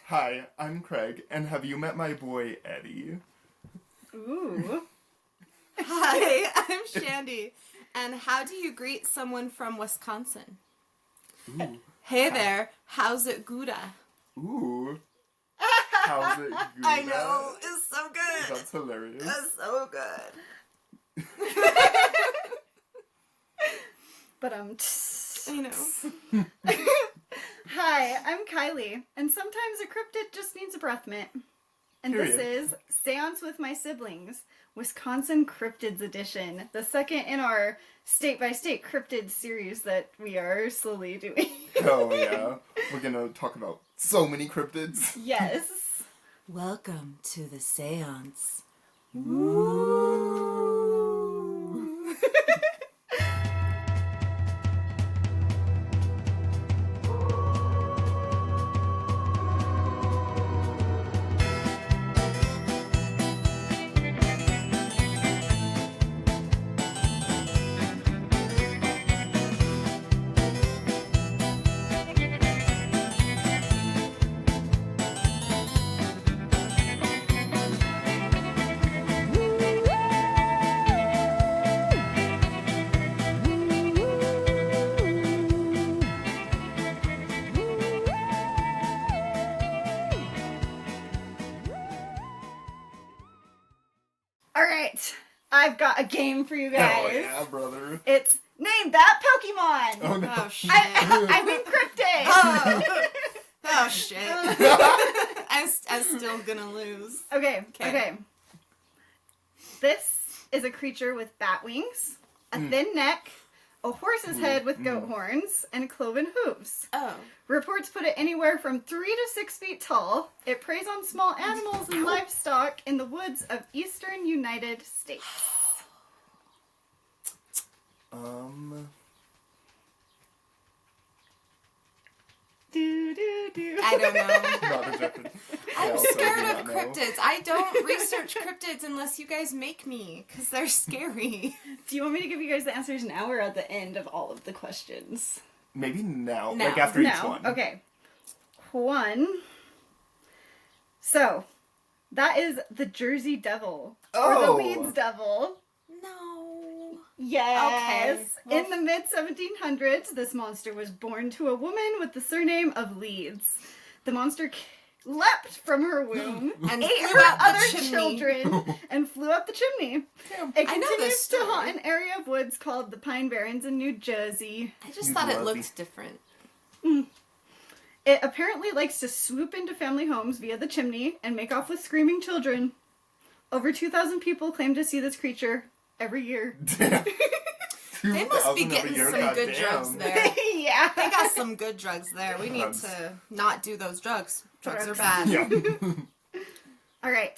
Hi, I'm Craig, and have you met my boy, Eddie? Ooh. Hi, I'm Shandy, and how do you greet someone from Wisconsin? Ooh. Hey there, how's it Gouda? Ooh. How's it, Gouda? I know, it's so good. That's hilarious. It's so good. But I know. Hi, I'm Kylie, and sometimes a cryptid just needs a breath mint. And Period. this is Seance with My Siblings, Wisconsin Cryptids Edition, the second in our state-by-state cryptid series that we are slowly doing. Oh, yeah. We're gonna talk about so many cryptids. Yes. Welcome to the seance. All right, I've got a game for you guys. Oh, yeah, brother. It's Name That Pokemon! Oh, no. Oh, shit. I mean cryptid! Oh, shit. I'm still gonna lose. Okay. This is a creature with bat wings, a thin neck, a horse's head with goat horns, and cloven hooves. Oh. Reports put it anywhere from 3 to 6 feet tall. It preys on small animals and livestock in the woods of eastern United States. I don't know. Not rejected. I I'm also scared do of not know. cryptids. I don't research cryptids unless you guys make me, because they're scary. Do you want me to give you guys the answers now or at the end of all of the questions? Maybe now, Now. like after each No. one. Okay. 1. So, that is the Jersey Devil. Or the Oh. Leeds Devil. No. Yes. Okay. Well, In the mid-1700s, this monster was born to a woman with the surname of Leeds. The monster leapt from her womb, And ate flew her out the other chimney. children, and flew up the chimney. Damn. It I know continues this to story. haunt an area of woods called the Pine Barrens in New Jersey. I just You thought it lovey. looked different. It apparently likes to swoop into family homes via the chimney and make off with screaming children. Over 2,000 people claim to see this creature every year. Damn. They must be 2,000 getting every year, some good goddamn. drugs there. Yeah. They got some good drugs there. We need Drugs. to not do those drugs. Drugs are Drugs. bad. Yeah. All right.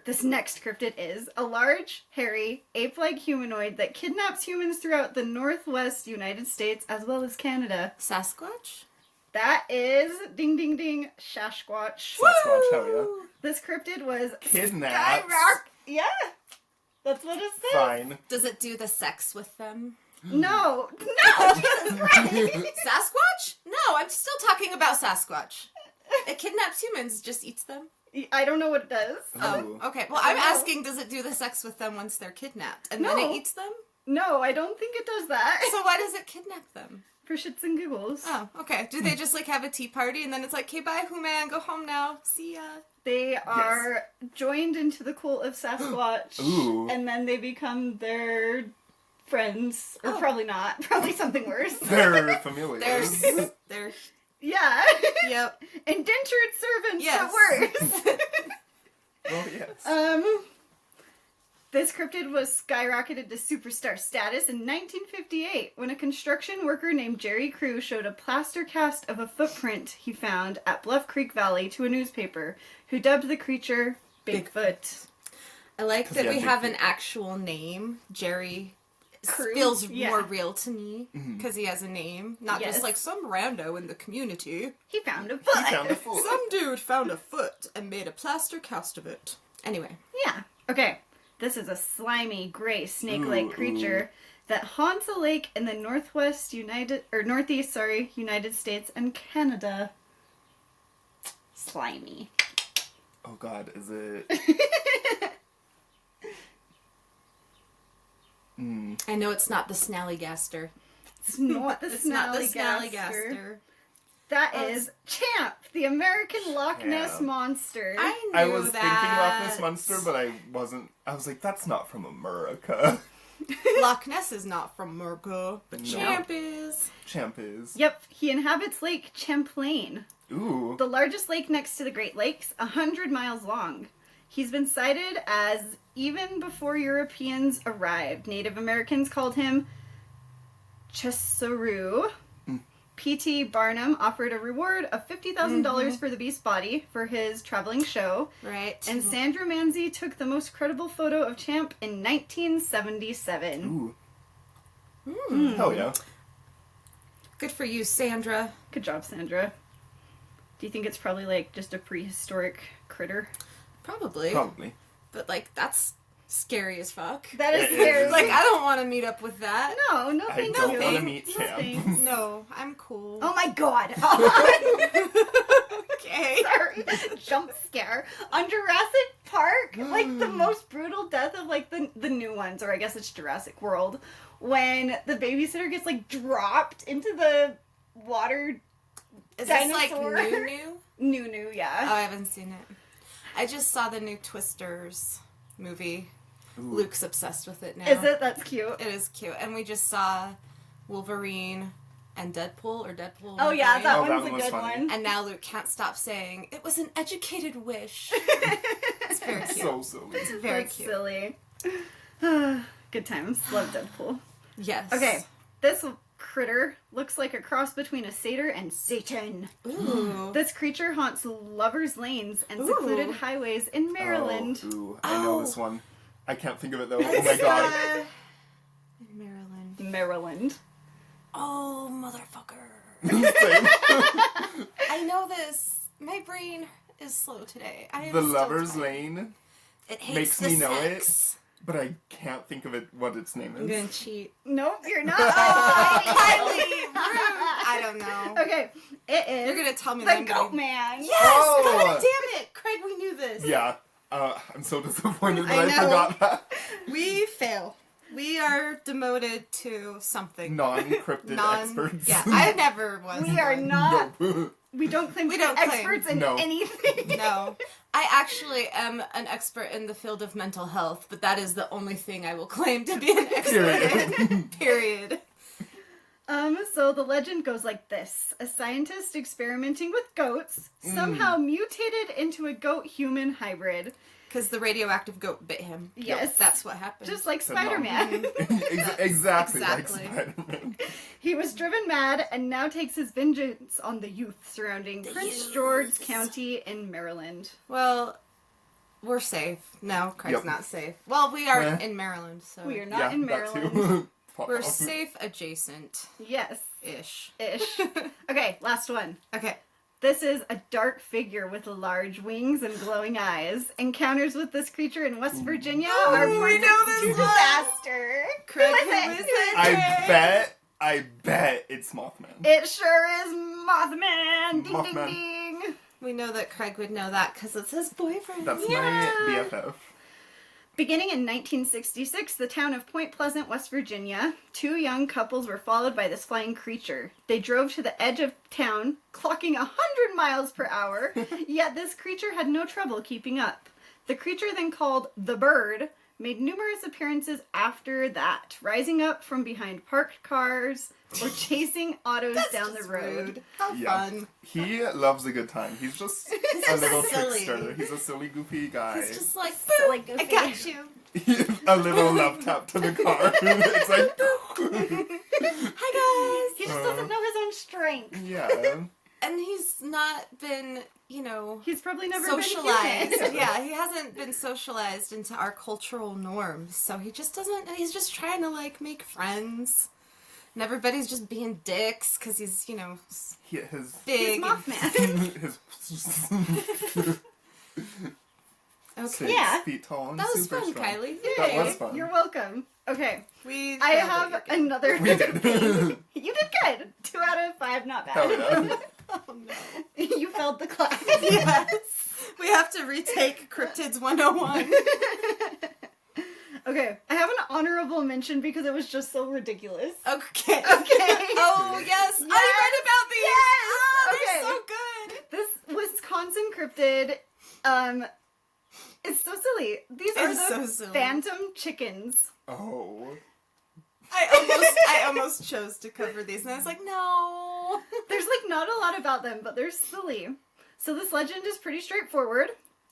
This next cryptid is a large, hairy, ape-like humanoid that kidnaps humans throughout the northwest United States as well as Canada. Sasquatch? That is, ding ding ding, Sasquatch. Sasquatch, hell This cryptid was yeah. Kidnapped. Yeah, that's what it says. Fine. Does it do the sex with them? No, Jesus Christ. Sasquatch? No, I'm still talking about Sasquatch. It kidnaps humans, just eats them. I don't know what it does. Ooh. Oh, okay. Well, I'm No. asking, does it do the sex with them once they're kidnapped? And then it No. eats them? No, I don't think it does that. So why does it kidnap them? For shits and giggles. Oh, okay. Do they just, like, have a tea party and then it's like, okay, bye, Hooman, go home now. See ya. They are joined into the cult of Sasquatch. Ooh. And then they become their friends. Or Oh. probably not. Probably something worse. They're familiar. They're, Yeah. yep. Indentured servants, Yes. but worse. Well, yes. This cryptid was skyrocketed to superstar status in 1958 when a construction worker named Jerry Crew showed a plaster cast of a footprint he found at Bluff Creek Valley to a newspaper, who dubbed the creature Bigfoot. I like 'Cause that he we had have Bigfoot. an actual name. Jerry Crew? feels Yeah. more real to me because he has a name, not Yes. just like some rando in the community. He found a foot. He found a foot. Some dude found a foot and made a plaster cast of it. Anyway, Yeah. Okay. This is a slimy, gray, snake-like Ooh, creature. that haunts a lake in the northeast United States and Canada. Slimy. Oh God, is it? I know it's not the Snallygaster. It's not the It's not the Snallygaster. Snallygaster. That is Champ, the American Loch Ness Champ. Monster. I was thinking Loch Ness Monster, but I wasn't. I was like, that's not from America. Loch Ness is not from America, but No. Champ is. Champ is. Yep, he inhabits Lake Champlain, Ooh. the largest lake next to the Great Lakes, 100 miles long. He's been cited as, even before Europeans arrived, Native Americans called him Chesaroo. P.T. Barnum offered a reward of $50,000 for the beast's body for his traveling show. Right. And Sandra Manzi took the most credible photo of Champ in 1977. Ooh. Hell yeah. Good for you, Sandra. Good job, Sandra. Do you think it's probably like just a prehistoric critter? Probably. Probably. But, like, that's scary as fuck. That is It is. scary. Like, I don't want to meet up with that. No, I thank don't you. want to meet No, Champ. thanks. No, I'm cool. Oh my god. Okay. Sorry. Jump scare. On Jurassic Park, like the most brutal death of like the new ones, or I guess it's Jurassic World, when the babysitter gets like dropped into the water. Is Dinosaur. this like new? New, Oh, yeah. I haven't seen it. I just saw the new Twisters movie. Ooh. Luke's obsessed with it now. Is it? That's cute. It is cute. And we just saw Wolverine and Deadpool, or Deadpool. Oh yeah, Wolverine. that Oh, one's that a one was good funny. one. And now Luke can't stop saying, it was an educated wish. It's very cute. So silly. It's very That's cute. silly. Good times. Love Deadpool. Yes. Okay, this critter looks like a cross between a satyr and Satan. Ooh. This creature haunts lovers' lanes and Ooh. secluded highways in Maryland. Oh, ooh, I know Oh. this one. I can't think of it though. Oh my god. In Maryland. Maryland. Oh, motherfucker. Same. I know this. My brain is slow today. I am The still Lover's tired. Lane, It hates makes the me know sex. but I can't think of it. What its name I'm gonna is. cheat. Nope, you're not. Kylie! Rude! I don't know. Okay, it is You're gonna tell me the that I'm Goat gonna... Man. Yes! Oh! God damn it! Craig, we knew this. Yeah. I'm so disappointed that I I know. forgot that. We fail. We are demoted to something. Non-cryptid experts. Yeah, I never was. We are one. not. Nope. We don't claim We to be don't claim. experts in No. anything. No. I actually am an expert in the field of mental health, but that is the only thing I will claim to be an expert in. Period. So the legend goes like this. A scientist experimenting with goats somehow mutated into a goat-human hybrid. Because the radioactive goat bit him. Yes. That's what happened. Just like But no. Spider-Man. Exactly like Exactly. Spider-Man. He was driven mad and now takes his vengeance on the youth surrounding Prince George's County in Maryland. Well, we're safe. No, Craig's Yep. not safe. Well, we are Eh. in Maryland, so... We are not Yeah, in that Maryland. too. Fuck We're off. safe adjacent-ish. Yes, ish. Okay, last one. Okay. This is a dark figure with large wings and glowing eyes. Encounters with this creature in West Virginia are Ooh, we know this one. disaster. Craig, Who is who it? is it? I bet it's Mothman. It sure is Mothman. Ding, Mothman. ding, ding. We know that Craig would know that because it's his boyfriend. That's Yeah. my BFF. Beginning in 1966, the town of Point Pleasant, West Virginia, two young couples were followed by this flying creature. They drove to the edge of town, clocking 100 miles per hour, yet this creature had no trouble keeping up. The creature, then called the Bird, made numerous appearances after that, rising up from behind parked cars or chasing autos That's down the just road. rude. How Yeah. fun. He loves a good time. He's just a little silly. trickster. He's a silly, goofy guy. It's just like, Silly boop, I goofy. got you. A little love tap to the car. It's like, Hi, He guys. just doesn't know his own strength. yeah. And he's not been, He's probably never socialized. been human. Yeah, he hasn't been socialized into our cultural norms. So he just doesn't, he's just trying to, like, make friends. And everybody's just being dicks because he's, His He's big. Mothman. his Okay. 6 Yeah. feet tall and That was super fun, strong. Kylie. That Yay. was fun. You're welcome. Okay. We I failed have it again. another We did. thing. You did good. 2 out of 5, not bad. Hell yeah. Oh no. You failed the class. Yes. We have to retake Cryptids 101. Okay, I have an honorable mention because it was just so ridiculous. Okay. Okay. Oh, yes. Yes. I read about these. Yes. Oh, Okay. they're so good. This Wisconsin cryptid, it's so silly. These are It's the so silly. phantom chickens. Oh. I almost chose to cover these, and I was like, no. There's like not a lot about them, but they're silly. So this legend is pretty straightforward.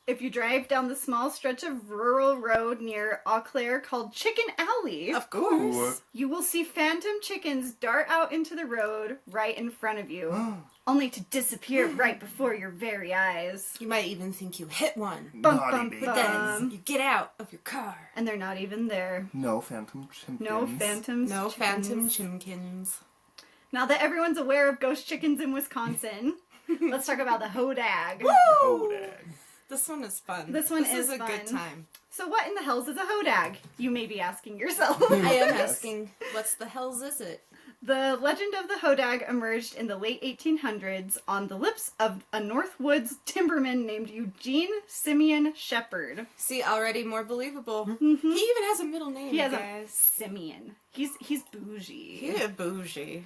If you drive down the small stretch of rural road near Eau Claire called Chicken Alley, Of course. you will see phantom chickens dart out into the road right in front of you, only to disappear right before your very eyes. You might even think you hit one. Bum, Naughty bum, baby. bum. Then you get out of your car. And they're not even there. No phantom chimkins. No phantoms. No chickens. phantom chimkins. Now that everyone's aware of ghost chickens in Wisconsin, let's talk about the Hodag. Hodag. This one is fun. This one is a fun. good time. So what in the hells is a Hodag? You may be asking yourself. I am Yes. asking, what's the hells is it? The legend of the Hodag emerged in the late 1800s on the lips of a Northwoods timberman named Eugene Simeon Shepherd. See, already more believable. Mhm. He even has a middle name, He has a guys. Simeon. He's bougie. He's bougie.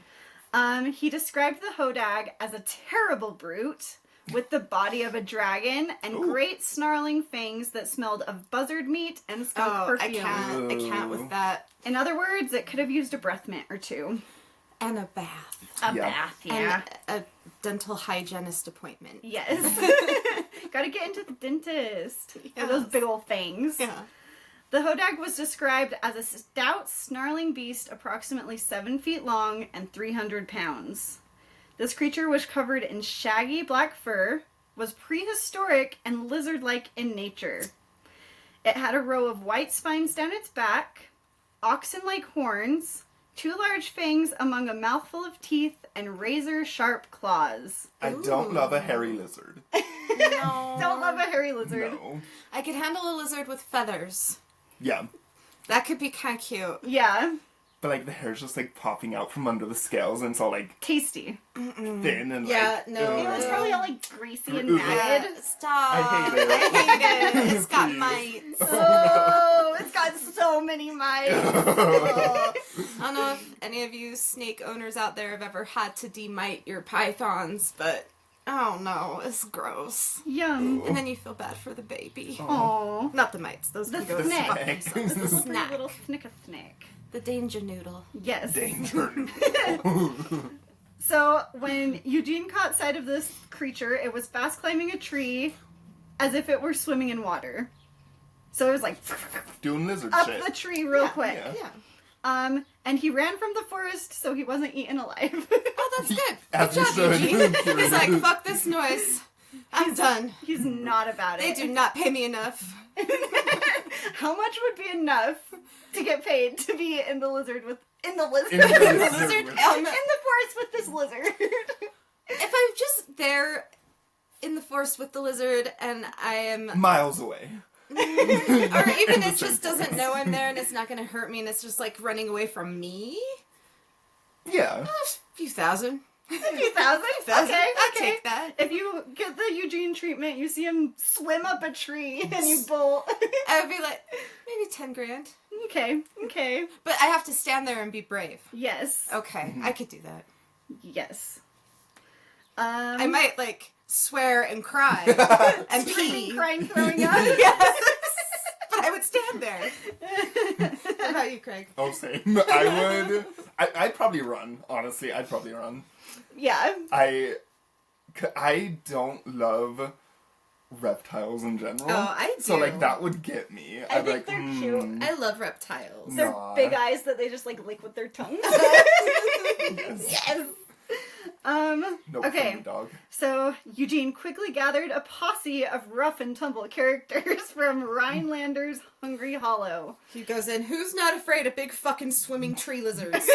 He described the Hodag as a terrible brute with the body of a dragon and Ooh. great snarling fangs that smelled of buzzard meat and skunk Oh, perfume. I can't with that. In other words, it could have used a breath mint or two. And a bath. A Yeah. bath, yeah. And a dental hygienist appointment. Yes. Gotta get into the dentist for those Yes. big old fangs. Yeah. The Hodag was described as a stout, snarling beast approximately 7 feet long and 300 pounds. This creature was covered in shaggy black fur, was prehistoric and lizard-like in nature. It had a row of white spines down its back, oxen-like horns, 2 large fangs among a mouthful of teeth, and razor-sharp claws. I don't love a hairy lizard. No. Don't love a hairy lizard. No. I could handle a lizard with feathers. Yeah. That could be kind of cute. Yeah, But like the hair's just like popping out from under the scales and it's all like tasty. thin and Yeah, like... no. It was probably all like greasy and Ooh. matted. Stop. I hate it. I hate it. It's got Please. mites. Oh, it's got so many mites. I don't know if any of you snake owners out there have ever had to demite your pythons, but oh no, it's gross. Yum. And then you feel bad for the baby. Aww. Not the mites, those The can go snake. fuck snake. themselves. The Little snack. little snick. The danger noodle. Yes. Danger. So when Eugene caught sight of this creature, it was fast climbing a tree as if it were swimming in water. So it was like Doing lizard up shit. the tree real quick. Yeah. And he ran from the forest so he wasn't eaten alive. Oh, that's good. As Good you job, should. Eugene. He's like, fuck this noise. I'm done. He's not about They it. do not pay me enough. How much would be enough to get paid to be in the lizard with in the lizard In the in lizard. the forest with this lizard? If I'm just there in the forest with the lizard and I am, Miles away. or even it Same just doesn't know I'm there and it's not going to hurt me and it's just like running away from me, Yeah. a few thousand. A few thousand? Thousand. Okay, I'll okay. take that. If you get the Eugene treatment, you see him swim up a tree and you bolt. I would be like, maybe 10 grand. Okay, okay. But I have to stand there and be brave. Yes. Okay, I could do that. Yes. I might like swear and cry and Screaming, pee. crying, throwing up. Yes. But I would stand there. What about you, Craig? Oh, same. I would... I'd probably run, honestly. I'd probably run. Yeah. I don't love reptiles in general. Oh, I So, do. like, that would get me. I I'd be think like, they're cute. I love reptiles. They're Nah. big eyes that they just like lick with their tongues. Yes. Yes. No Okay. funny dog. So Eugene quickly gathered a posse of rough and tumble characters from Rhinelander's Hungry Hollow. He goes in, who's not afraid of big fucking swimming tree lizards?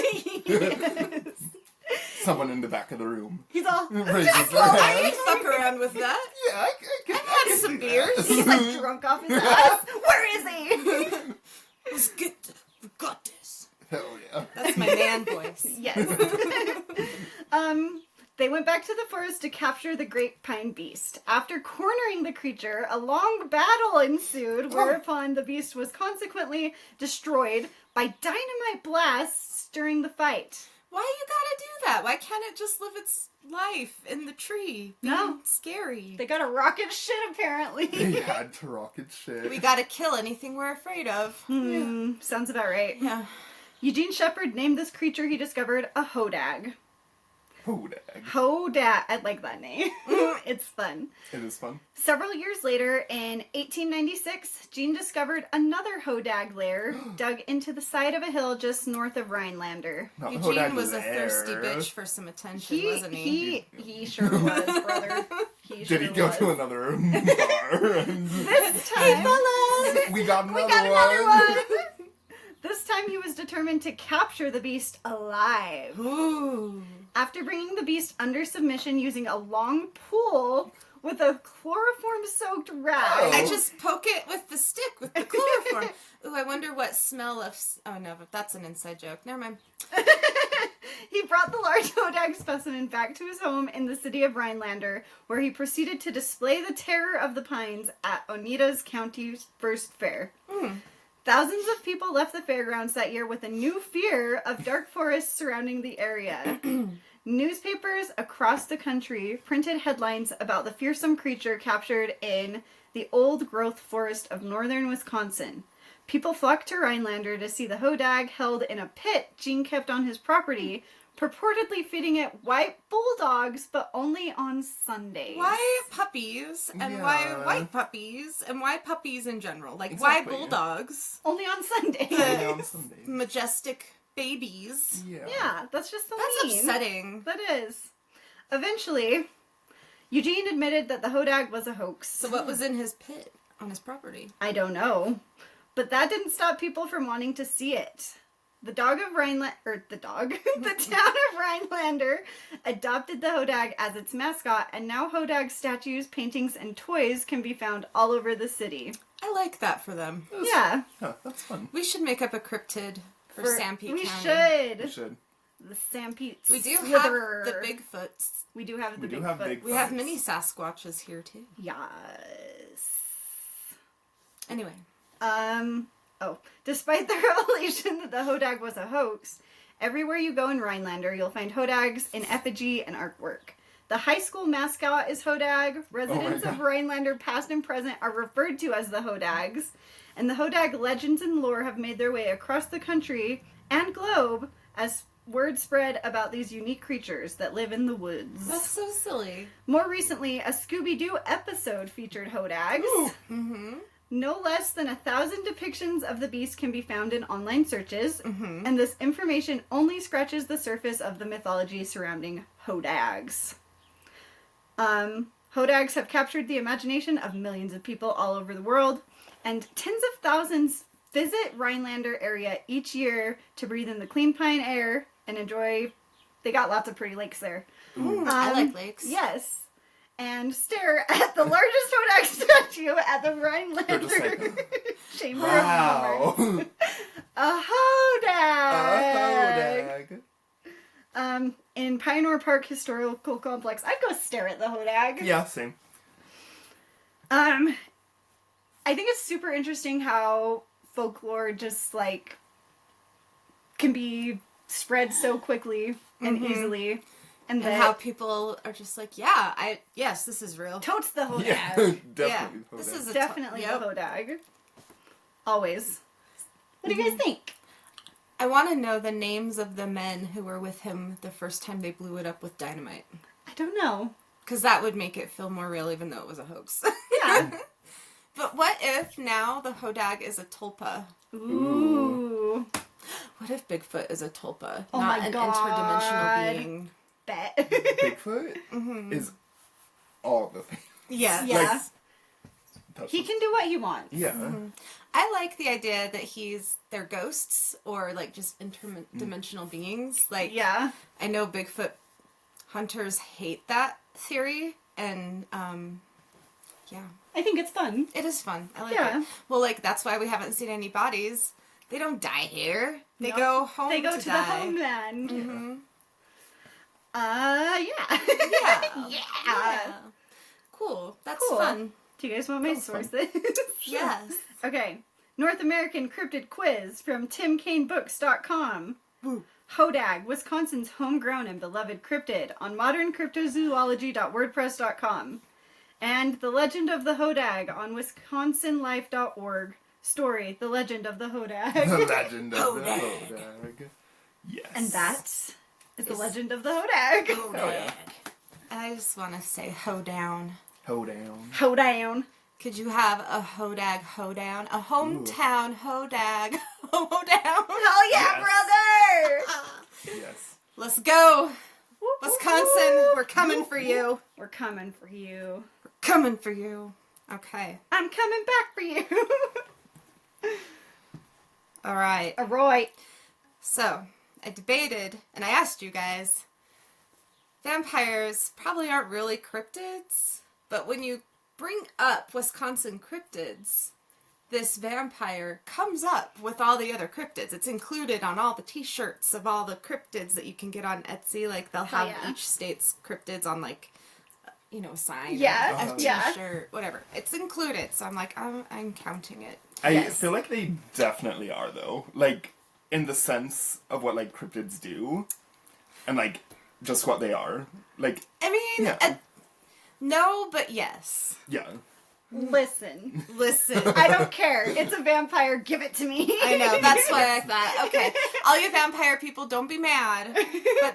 Yes. Someone in the back of the room. He's all Raises their I hand. can fuck around with that. Yeah, I could. had some beers. He's like drunk off his ass. Where is he? Let's get this. We got this. Hell yeah. That's my man voice. Yes. They went back to the forest to capture the great pine beast. After cornering the creature, a long battle ensued, whereupon the beast was consequently destroyed by dynamite blasts during the fight. Why you gotta do that? Why can't it just live its life in the tree? No. Scary. They got a rocket shit, apparently. They had to rocket shit. We gotta kill anything we're afraid of. Sounds about right. Yeah. Eugene Shepard named this creature he discovered a Hodag. Hodag. Hodag. I like that name. It's fun. It is fun. Several years later, in 1896, Gene discovered another Hodag lair dug into the side of a hill just north of Rhinelander. Not Eugene Hodag was a lair. thirsty bitch for some attention, wasn't he? He sure was, brother. Did he go to another bar? This time, We got another, we got another one. one. This time he was determined to capture the beast alive. Ooh. After bringing the beast under submission using a long pole with a chloroform-soaked rag. I just poke it with the stick with the chloroform. Ooh, I wonder what smell of... Oh, no, but that's an inside joke. Never mind. He brought the large Hodag specimen back to his home in the city of Rhinelander, where he proceeded to display the terror of the pines at Oneida's County's first fair. Thousands of people left the fairgrounds that year with a new fear of dark forests surrounding the area. Newspapers across the country printed headlines about the fearsome creature captured in the old-growth forest of northern Wisconsin. People flocked to Rhinelander to see the Hodag held in a pit Gene kept on his property, purportedly feeding it white bulldogs, but only on Sundays. Why puppies? And Yeah. why white puppies? And why puppies in general? Like, Exactly. why bulldogs? Only on Sundays. Only on Sundays. Majestic babies. Yeah. Yeah, that's just so That's mean. upsetting. That is. Eventually, Eugene admitted that the Hodag was a hoax. So what was in his pit on his property? I don't know. But that didn't stop people from wanting to see it. The town of Rhinelander adopted the Hodag as its mascot, and now Hodag statues, paintings, and toys can be found all over the city. I like that for them. Yeah. Huh, that's fun. We should make up a cryptid for Sanpete we County. We should. The Sanpete We do have Slitherer. the Bigfoots. We do have the We do Bigfoot. have Bigfoot. We have mini Sasquatches here too. Yes. Anyway. Despite the revelation that the Hodag was a hoax, everywhere you go in Rhinelander, you'll find Hodags in effigy and artwork. The high school mascot is Hodag. Residents of Rhinelander, past and present, are referred to as the Hodags. And the Hodag legends and lore have made their way across the country and globe as word spread about these unique creatures that live in the woods. That's so silly. More recently, a Scooby-Doo episode featured Hodags. Mm-hmm. No less than 1,000 depictions of the beast can be found in online searches, and this information only scratches the surface of the mythology surrounding Hodags. Hodags have captured the imagination of millions of people all over the world, and tens of thousands visit Rhinelander area each year to breathe in the clean pine air and enjoy... They got lots of pretty lakes there. I like lakes. Yes. And stare at the largest Hodag statue at the They're Rhinelander just like, Chamber of Commerce. wow. A Hodag! Hodag. In Pioneer Park Historical Complex. I'd go stare at the Hodag. Yeah, same. I think it's super interesting how folklore just, like, can be spread so quickly and easily. And how people are just like, yes, this is real. totes the Hodag. Yeah, definitely. This Hodag. is a Definitely yep. the Hodag. Always. What do you guys think? I want to know the names of the men who were with him the first time they blew it up with dynamite. I don't know. Because that would make it feel more real, even though it was a hoax. Yeah. But what if now the Hodag is a tulpa? Ooh. What if Bigfoot is a tulpa? Oh not my an God. interdimensional being? Bet. Bigfoot is all the things. Yeah. Yeah. That's He can do what he wants. Yeah. I like the idea that they're ghosts or like just interdimensional beings. Like, Yeah. I know Bigfoot hunters hate that theory, and Yeah. I think it's fun. It is fun. I like Yeah. it. Well, like, that's why we haven't seen any bodies. They don't die here. They Nope. go home They go to the die. homeland. Mm-hmm. Yeah. Yeah. Yeah. Cool. That's Cool. fun. Do you guys want my That was fun. sources? Yes. Okay. North American Cryptid Quiz from TimKaneBooks.com. Woo. Hodag, Wisconsin's homegrown and beloved cryptid on moderncryptozoology.wordpress.com. And The Legend of the Hodag on wisconsinlife.org. Story, The Legend of the Hodag. The legend of the Hodag. Hodag. Yes. And that is The Legend of the Hodag. Oh, yeah. I just want to say hoedown. Hoedown. Hoedown. Could you have a Hodag hoedown? A hometown Hodag hoedown? Oh yeah, Yes. brother! Yes. Let's go. Whoop, whoop, Wisconsin, whoop. we're coming for you. We're coming for you. We're coming for you. Okay. I'm coming back for you. All right. Alright. So, I debated, and I asked you guys, vampires probably aren't really cryptids, but when you bring up Wisconsin cryptids, this vampire comes up with all the other cryptids. It's included on all the t-shirts of all the cryptids that you can get on Etsy. Like, they'll have yeah. each state's cryptids on, like, you know, a sign. Yeah, or a yeah. t-shirt, whatever. It's included, so I'm like, I'm counting it. I Yes. feel like they definitely are, though. Like, in the sense of what, like, cryptids do. And, like, just what they are. Like, I mean, yeah. no, but yes. Yeah. Listen. Listen. I don't care. It's a vampire. Give it to me. I know, that's why I thought, okay, all you vampire people, don't be mad, but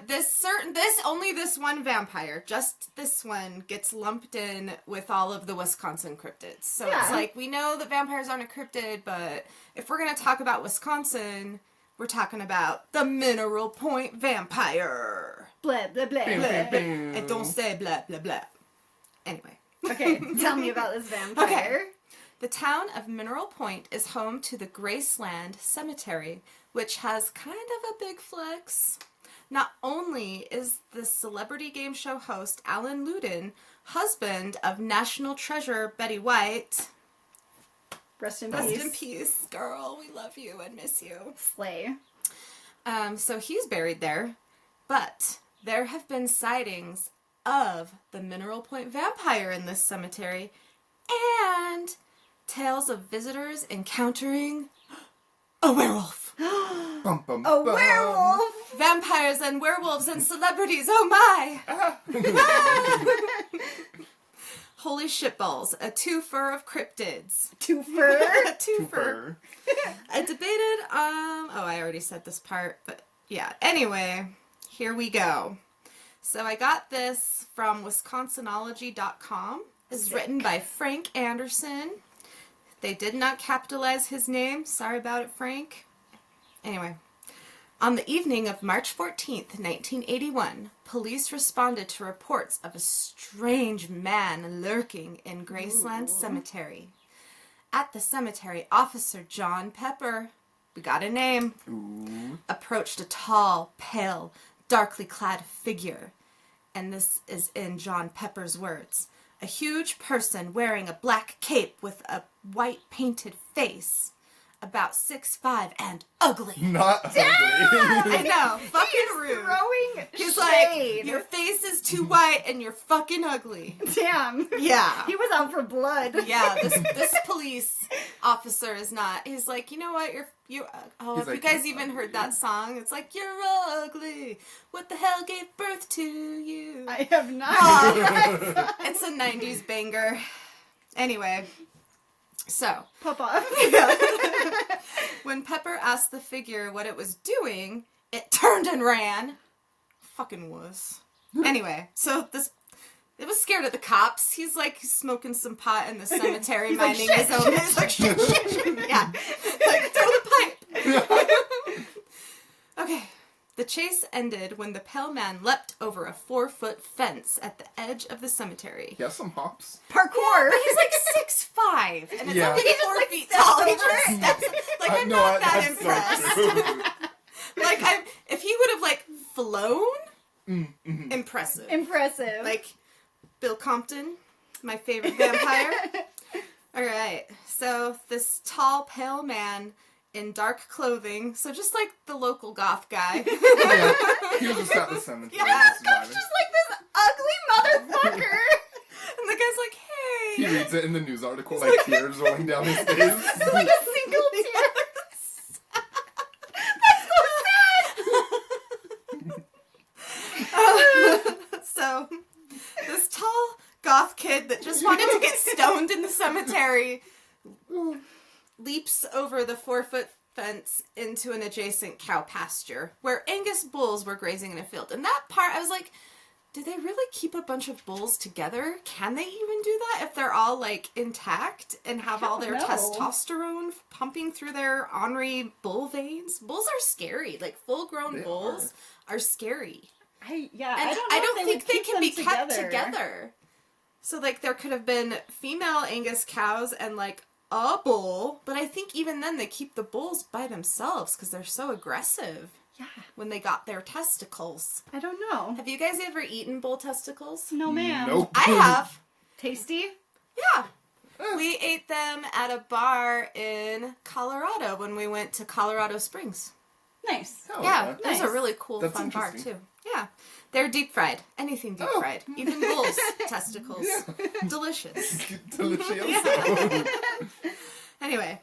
only this one vampire, just this one, gets lumped in with all of the Wisconsin cryptids. So Yeah. it's like, we know that vampires aren't a cryptid, but if we're going to talk about Wisconsin, we're talking about the Mineral Point vampire. Blah, blah, blah. Bing, blah. bing, bing. And don't say blah, blah, blah. Anyway. Okay, tell me about this vampire. Okay. The town of Mineral Point is home to the Graceland Cemetery, which has kind of a big flex. Not only is the celebrity game show host Alan Ludin husband of national treasure Betty White. Rest in Rest peace. in peace, girl. We love you and miss you. Slay. So he's buried there, but there have been sightings of the Mineral Point vampire in this cemetery, and tales of visitors encountering a werewolf. Bum, bum, A bum. werewolf! Vampires and werewolves and celebrities, oh my! Holy shitballs, a twofer of cryptids. Twofer. A twofer. Super. I debated, I already said this part, but yeah. Anyway, here we go. So I got this from wisconsinology.com. It's written by Frank Anderson. They did not capitalize his name. Sorry about it, Frank. Anyway. On the evening of March 14th, 1981, police responded to reports of a strange man lurking in Graceland Cemetery. At the cemetery, Officer John Pepper, we got a name, approached a tall, pale, darkly clad figure. And this is in John Pepper's words. A huge person wearing a black cape with a white painted face. About 6'5" and ugly. Not ugly. I know, fucking rude. Throwing He's shade. like, your face is too white and you're fucking ugly. Damn. Yeah. He was out for blood. Yeah, this police officer is not. He's like, you know what? If He's you like, guys "You're even heard ugly." that song, it's like, you're ugly. What the hell gave birth to you? I have not. Oh, it's a 90s banger. Anyway, so Pop off. when Pepper asked the figure what it was doing, it turned and ran. Fucking was. Anyway, so it was scared of the cops. He's like smoking some pot in the cemetery, He's like, minding "Shit, his own. He's like, shit, shit, shit. Yeah. Like, throw the pipe. Okay. The chase ended when the pale man leapt over a 4-foot fence at the edge of the cemetery. He has some hops. Parkour. But he's like 6'5", and it's Yeah. only He just, 4 like, feet steps tall. He over just it. steps. Like, I'm No, not that that's impressed. so true. Like, if he would have, like, flown, impressive. Impressive. Like, Bill Compton. my favorite vampire. All right, so this tall, pale man in dark clothing, so just like the local goth guy. Yeah, he was just at the cemetery. Yeah, Scott's just like this ugly motherfucker. And the guy's like, hey. He reads it in the news article, like tears rolling down his face. Like a single tear. So, this tall goth kid that just wanted to get stoned in the cemetery leaps over the 4-foot fence into an adjacent cow pasture where Angus bulls were grazing in a field. And that part, I was like, do they really keep a bunch of bulls together? Can they even do that if they're all, like, intact and have all their testosterone pumping through their ornery bull veins? Bulls are scary. Like, full-grown bulls are scary. I don't think they can be kept together. So, like, there could have been female Angus cows and, like, a bull, but I think even then they keep the bulls by themselves because they're so aggressive. Yeah. When they got their testicles. I don't know. Have you guys ever eaten bull testicles? No, ma'am. Nope. I have. Tasty? Yeah. We ate them at a bar in Colorado when we went to Colorado Springs. Nice. Oh, Yeah, yeah. it was a really cool, That's fun bar, interesting. too. Yeah. They're deep fried. Anything deep fried. Even bulls' testicles. Yeah. Delicious. Delicious. Anyway,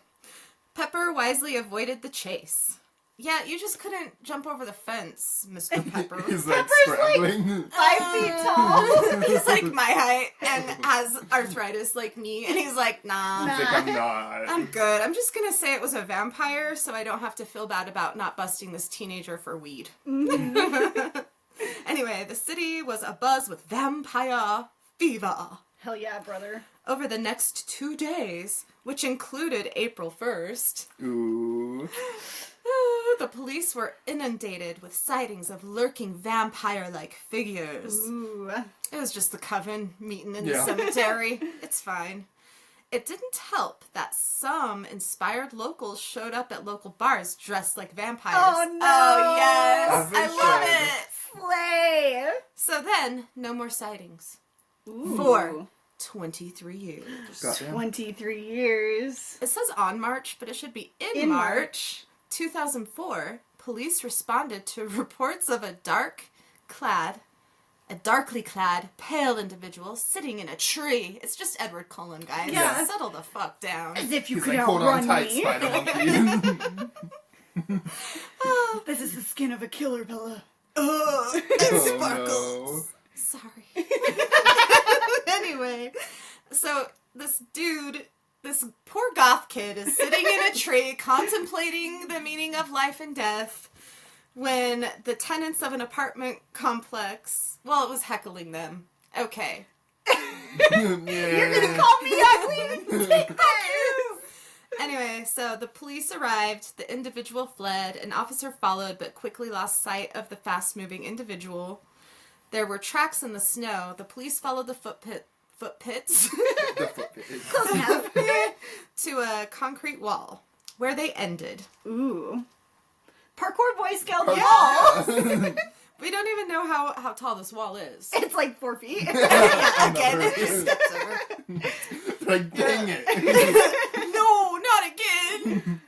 Pepper wisely avoided the chase. Yeah, you just couldn't jump over the fence, Mr. Pepper. He's like Pepper's scrambling. 5 feet tall. He's like my height and has arthritis like me, and he's like, nah. He's like, I'm not. I'm good. I'm just gonna say it was a vampire so I don't have to feel bad about not busting this teenager for weed. Anyway, the city was abuzz with vampire fever. Hell yeah, brother. Over the next 2 days, which included April 1st, Ooh. the police were inundated with sightings of lurking vampire-like figures. Ooh. It was just the coven meeting in the Yeah. cemetery. It's fine. It didn't help that some inspired locals showed up at local bars dressed like vampires. Oh, no. Oh, yes! As they I love should. it! Slay. So then, no more sightings. Ooh. For 23 years. Goddamn. 23 years. It says on March, but it should be in March 2004. Police responded to reports of a darkly clad, pale individual sitting in a tree. It's just Edward Cullen, guys. Yeah. Settle the fuck down. As if you He's could like, hold on outrun tight, me. spider monkey. This is the skin of a killer, Bella. It Oh, sparkles. Sorry. Anyway, so this poor goth kid is sitting in a tree contemplating the meaning of life and death when the tenants of an apartment complex, well, it was heckling them. Okay. Yeah. You're gonna call me ugly? Take that! Anyway, so the police arrived, the individual fled, an officer followed but quickly lost sight of the fast-moving individual. There were tracks in the snow. The police followed the footpits The foot is- Close enough. to a concrete wall, where they ended. Ooh. Parkour Boy Scout wall. Yeah. We don't even know how tall this wall is. It's like 4 feet. Again, it just steps over. Like, dang it. No, not again!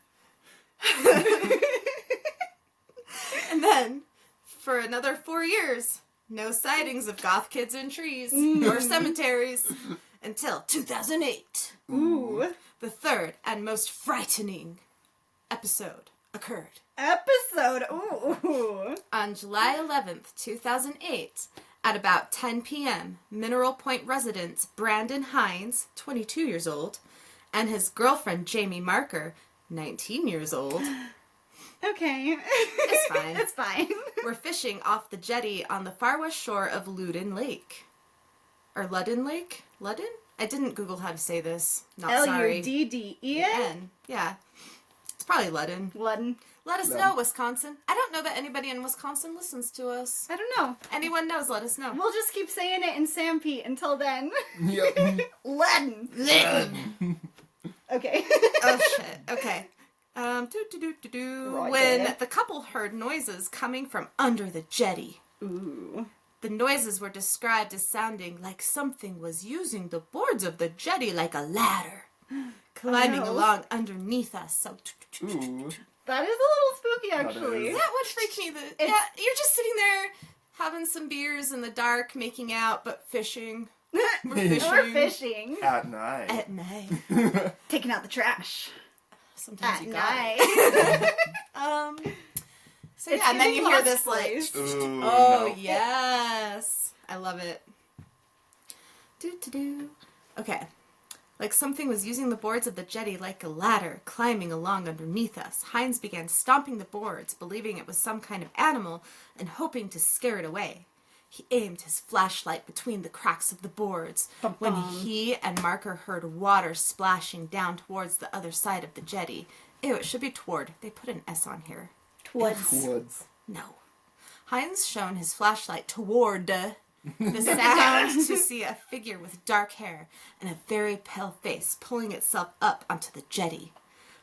And then, for another 4 years, no sightings of goth kids in trees or cemeteries until 2008. Ooh. The third and most frightening episode occurred. Episode. Ooh. On July 11th, 2008, at about 10 p.m., Mineral Point resident Brandon Hines, 22 years old, and his girlfriend Jamie Marker, 19 years old, Okay. It's fine. It's fine. were fishing off the jetty on the far west shore of Loudon Lake. Or Ludden Lake? Ludden? I didn't Google how to say this. Not sorry. Ludden. N. Yeah. It's probably Ludden. Ludden. Let us know, Wisconsin. I don't know that anybody in Wisconsin listens to us. I don't know. Anyone knows, let us know. We'll just keep saying it in Sam Pete until then. Yep. Ludden. Okay. Oh, shit. Okay. When the couple heard noises coming from under the jetty, Ooh. The noises were described as sounding like something was using the boards of the jetty like a ladder, climbing along underneath us. So, Ooh. That is a little spooky, actually. is. that would freak me. Yeah, you're just sitting there having some beers in the dark, making out, but fishing. We're fishing. We're fishing. At night. At night. Taking out the trash. Sometimes At you got night. it. So It's yeah, and then you giving hear Lost this like, Boys. Ooh, oh no. yes, I love it. Do. Okay, like something was using the boards of the jetty like a ladder, climbing along underneath us. Heinz began stomping the boards, believing it was some kind of animal and hoping to scare it away. He aimed his flashlight between the cracks of the boards when he and Marker heard water splashing down towards the other side of the jetty. Ew, it should be toward. They put an S on here. Woods. No. Heinz shone his flashlight toward the sound to see a figure with dark hair and a very pale face pulling itself up onto the jetty.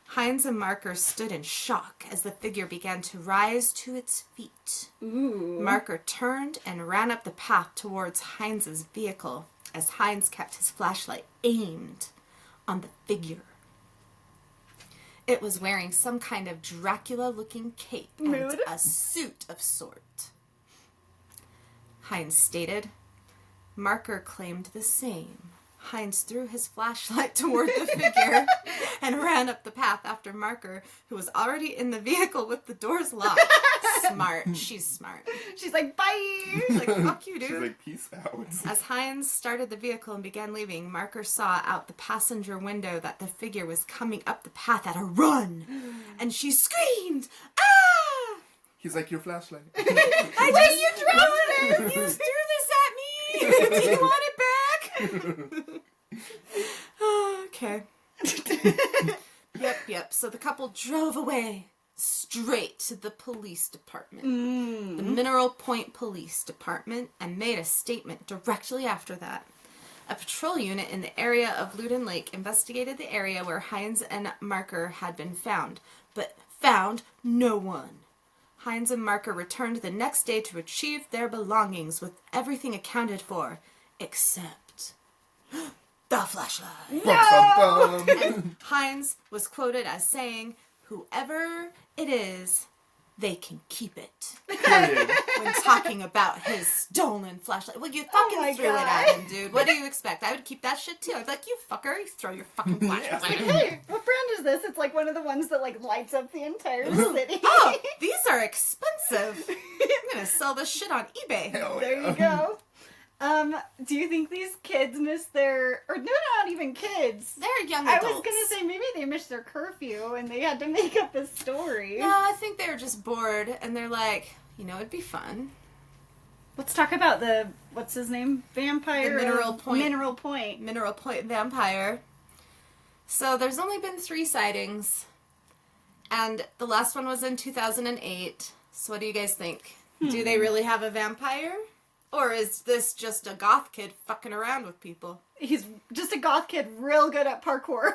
Heinz and Marker stood in shock as the figure began to rise to its feet. Ooh. Marker turned and ran up the path towards Heinz's vehicle as Heinz kept his flashlight aimed on the figure. It was wearing some kind of Dracula-looking cape and a suit of sort. Heinz stated. Marker claimed the same. Heinz threw his flashlight toward the figure and ran up the path after Marker, who was already in the vehicle with the doors locked. Smart. She's smart. She's like, bye! Like, fuck you, dude. She's like, peace out. As Heinz started the vehicle and began leaving, Marker saw out the passenger window that the figure was coming up the path at a run. And she screamed, ah! He's like, your flashlight. You threw this at me! Do you want it back? Okay. Yep. So the couple drove away straight to the police department, the Mineral Point Police Department, and made a statement directly after that. A patrol unit in the area of Loudon Lake investigated the area where Heinz and Marker had been found, but found no one. Heinz and Marker returned the next day to retrieve their belongings with everything accounted for, except the flashlight. No! And Heinz was quoted as saying, whoever it is, they can keep it. Period. When talking about his stolen flashlight. Well, you fucking threw it at him, dude. What do you expect? I would keep that shit too. I'd be like, you fucker, you throw your fucking flashlight. Hey, what brand is this? It's like one of the ones that like lights up the entire city. Oh, these are expensive. I'm gonna sell this shit on eBay. Hell There yeah. you go. Do you think these kids missed their, or no, not even kids. They're young I adults. was gonna say maybe they missed their curfew and they had to make up a story. No, I think they were just bored and they're like, you know, it'd be fun. Let's talk about the, what's his name? Vampire? The Mineral of Point. Mineral Point. Mineral Point Vampire. So there's only been 3 sightings. And the last one was in 2008. So what do you guys think? Do they really have a vampire? Or is this just a goth kid fucking around with people? He's just a goth kid real good at parkour.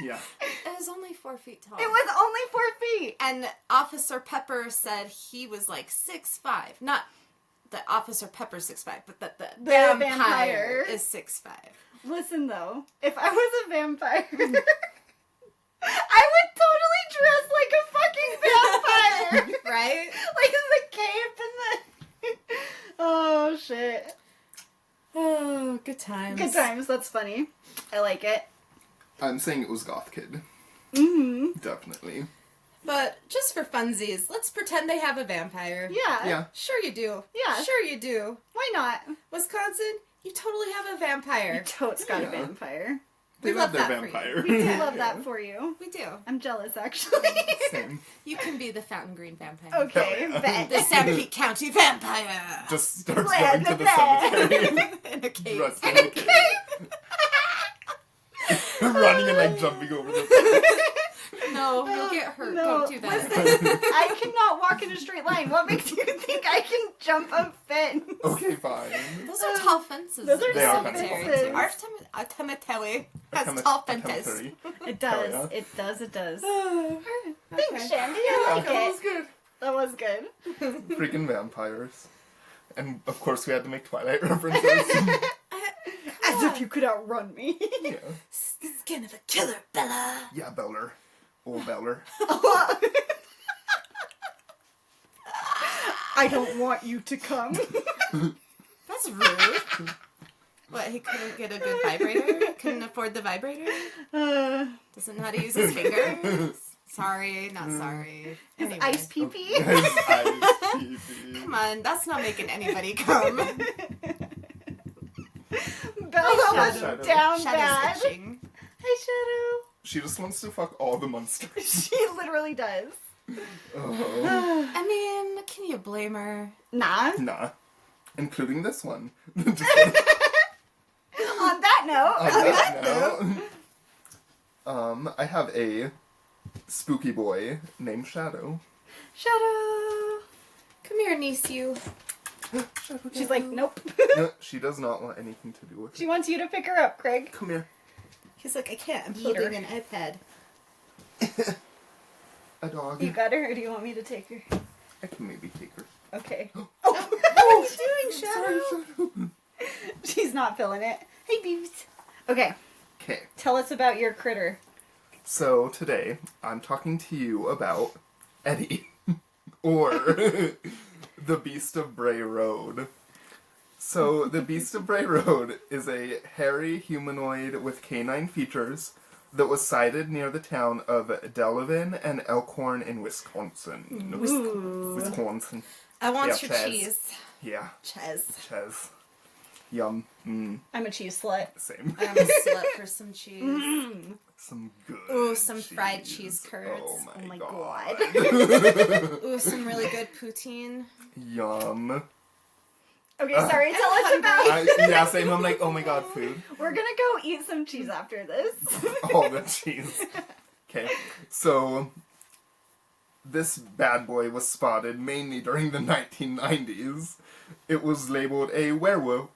Yeah. It was only 4 feet tall. It was only 4 feet. And Officer Pepper said he was like 6'5". Not that Officer Pepper's 6'5", but that the vampire is 6'5". Listen though, if I was a vampire, I would totally dress like a fucking vampire. Right? Like the cape and the... Oh shit. Oh, good times. Good times, that's funny. I like it. I'm saying it was Goth Kid. Mm-hmm. Definitely. But just for funsies, let's pretend they have a vampire. Yeah. Yeah. Sure you do. Yeah. Sure you do. Why not? Wisconsin, you totally have a vampire. Totes got a Yeah. vampire. They We love love their that for vampire. We do love that for you. We do. I'm jealous, actually. Same. You can be the Fountain Green vampire. Okay, bet. The Sanpete County vampire. Just starts Glad going to the that- cemetery. In a cave. Dressed in a cape. Running and like jumping over the No, you'll get hurt. No, Don't do that. listen, I cannot walk in a straight line. What makes you think I can jump a fence? Okay, fine. Those are tall fences. Those are in the tall cemetery, fences. too. Our cemetery has tall fences. Cemetery. It does. yeah. It does. It does. Okay. Thanks, Shandy. I Yeah, like that it. was good. That was good. Freaking vampires. And of course we had to make Twilight references. As if you could outrun me. Yeah. Skin of a killer, Bella. Yeah, Beller. Old Beller. I don't want you to come. That's rude. What, he couldn't get a good vibrator? Couldn't afford the vibrator? Doesn't know how to use his fingers? Sorry, not sorry. Anyway. Ice pee-pee? Ice pee-pee. Come on, that's not making anybody come. Bella was Shadow. down Shadow's bad. itching. Hi, She just wants to fuck all the monsters. Shadow. She literally does. Oh. I mean, can you blame her? Nah. Nah. Including this one. Just kidding. On that note. On that note, I have a spooky boy named Shadow. Shadow. Come here, niece, you. She's like, nope. No, she does not want anything to do with She it. wants you to pick her up, Craig. Come here. He's like, I can't. I'm Eat her. holding an iPad. A dog. You got her, or do you want me to take her? I can maybe take her. Okay. What are you doing, Sorry, Shadow? Shadow. She's not feeling it. Hey, beeps. Okay. Okay. Tell us about your critter. So today I'm talking to you about Eddie, or the Beast of Bray Road. So the Beast of Bray Road is a hairy humanoid with canine features that was sighted near the town of Delavan and Elkhorn in Wisconsin. Ooh. Wisconsin. I want Yeah, your Chaz. cheese. Yeah, Ches. Chez. Yum. I'm a cheese slut. Same. I'm a slut for some cheese. Some good. Ooh, some fried cheese curds. Oh Oh my god. Ooh, some really good poutine. Yum. Okay, sorry. Tell us about. Yeah, same. I'm like, oh my god, food. We're gonna go eat some cheese after this. All the cheese. Okay, so this bad boy was spotted mainly during the 1990s. It was labeled a werewolf.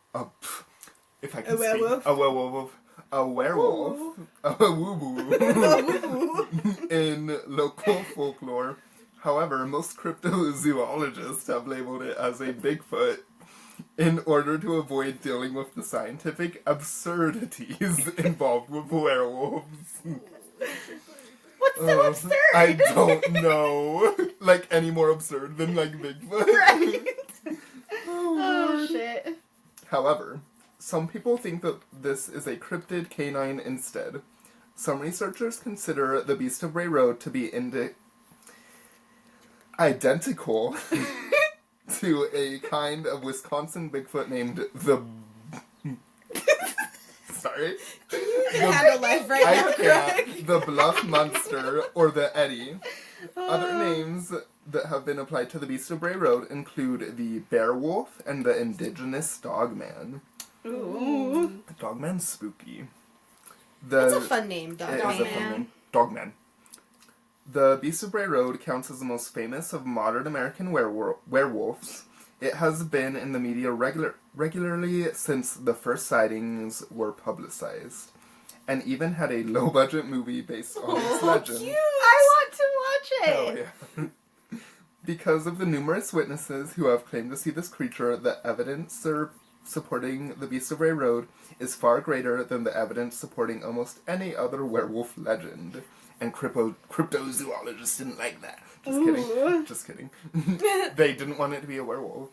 If I can A werewolf? speak. A werewolf. A werewolf. A woo-boo. In local folklore. However, most cryptozoologists have labeled it as a Bigfoot in order to avoid dealing with the scientific absurdities involved with werewolves. What's so absurd? I don't know. Like, any more absurd than, like, Bigfoot? Right. Oh shit. However, some people think that this is a cryptid canine instead. Some researchers consider the Beast of Bray Road to be identical to a kind of Wisconsin Bigfoot named the... Sorry? Handle life right now, I Craig. can't. The Bluff Monster or the Eddie. Other names that have been applied to the Beast of Bray Road include the Bearwolf and the Indigenous Dogman. Ooh. The Dogman's spooky. That's a fun name, It dog. is a fun man. name. Dogman. The Beast of Bray Road counts as the most famous of modern American werewolves. It has been in the media regularly since the first sightings were publicized, and even had a low-budget movie based on its legend. Cute. I want to watch Hell it. yeah. Because of the numerous witnesses who have claimed to see this creature, the evidence supporting the Beast of Bray Road is far greater than the evidence supporting almost any other werewolf legend. And cryptozoologists didn't like that. Just kidding. Just kidding. They didn't want it to be a werewolf.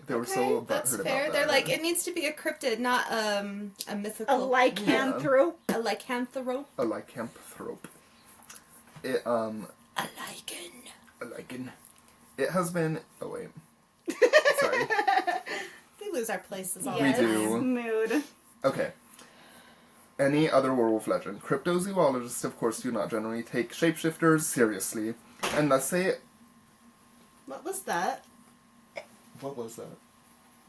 They were so butthurt That's about fair. that. They're like, it needs to be a cryptid, not a A mythical. lycanthrope. A lycanthrope. A lycanthrope. It, A lichen. a lichen. It has been... Oh, wait. Sorry. We lose our places all Yes. the do. time. Mood. Okay. Any other werewolf legend. Cryptozoologists, of course, do not generally take shapeshifters seriously. Unless they... What was that? What was that?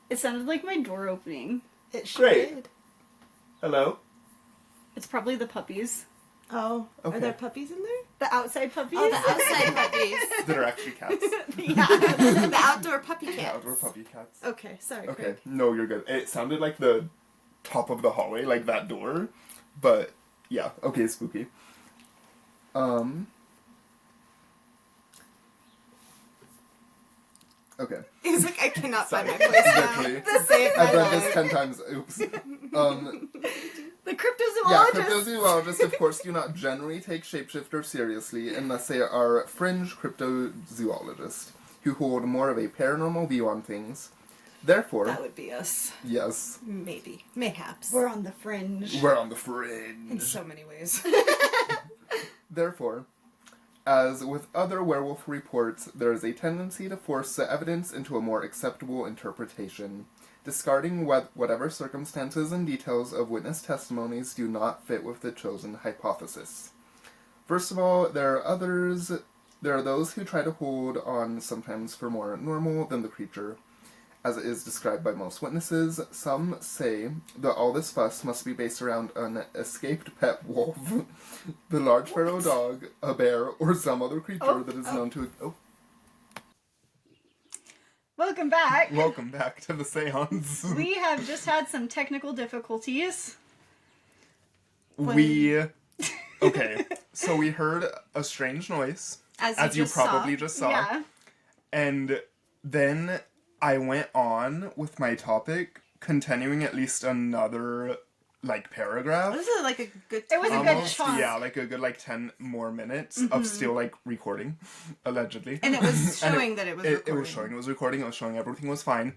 It sounded like my door opening. It Great. did. Hello? It's probably the puppies. Oh, Okay. are there puppies in there? The outside puppies. Oh, the outside puppies. That are actually cats. Yeah. The outdoor puppy Yeah, cats. outdoor puppy cats. Okay, sorry, Okay, Craig. no, you're good. It sounded like the top of the hallway, like that door. But, yeah, okay, spooky. Okay. He's like, I cannot cannot find my place now. Literally. To save my I've read life. this 10 times. Oops. The Yeah, cryptozoologist. cryptozoologists, of course, do not generally take shapeshifters seriously unless they are fringe cryptozoologists who hold more of a paranormal view on things. Therefore, That would be us. yes, Maybe. Mayhaps. We're on the fringe. we're on the In fringe. so many ways. Therefore, as with other werewolf reports, there is a tendency to force the evidence into a more acceptable interpretation, discarding whatever circumstances and details of witness testimonies do not fit with the chosen hypothesis. First of all, there are those who try to hold on sometimes for more normal than the creature. As it is described by most witnesses, some say that all this fuss must be based around an escaped pet wolf, the large feral dog, a bear, or some other creature that is known to... Oh, Welcome back. welcome back to the seance. We have just had some technical difficulties. Okay, so we heard a strange noise, as you probably just saw, Yeah. and then I went on with my topic, continuing at least another, paragraph. This is like a good It was a good Almost, chunk. yeah, a good 10 more minutes of still recording, allegedly. And it was And showing that it was It recording. was showing it was recording, it was showing everything was fine.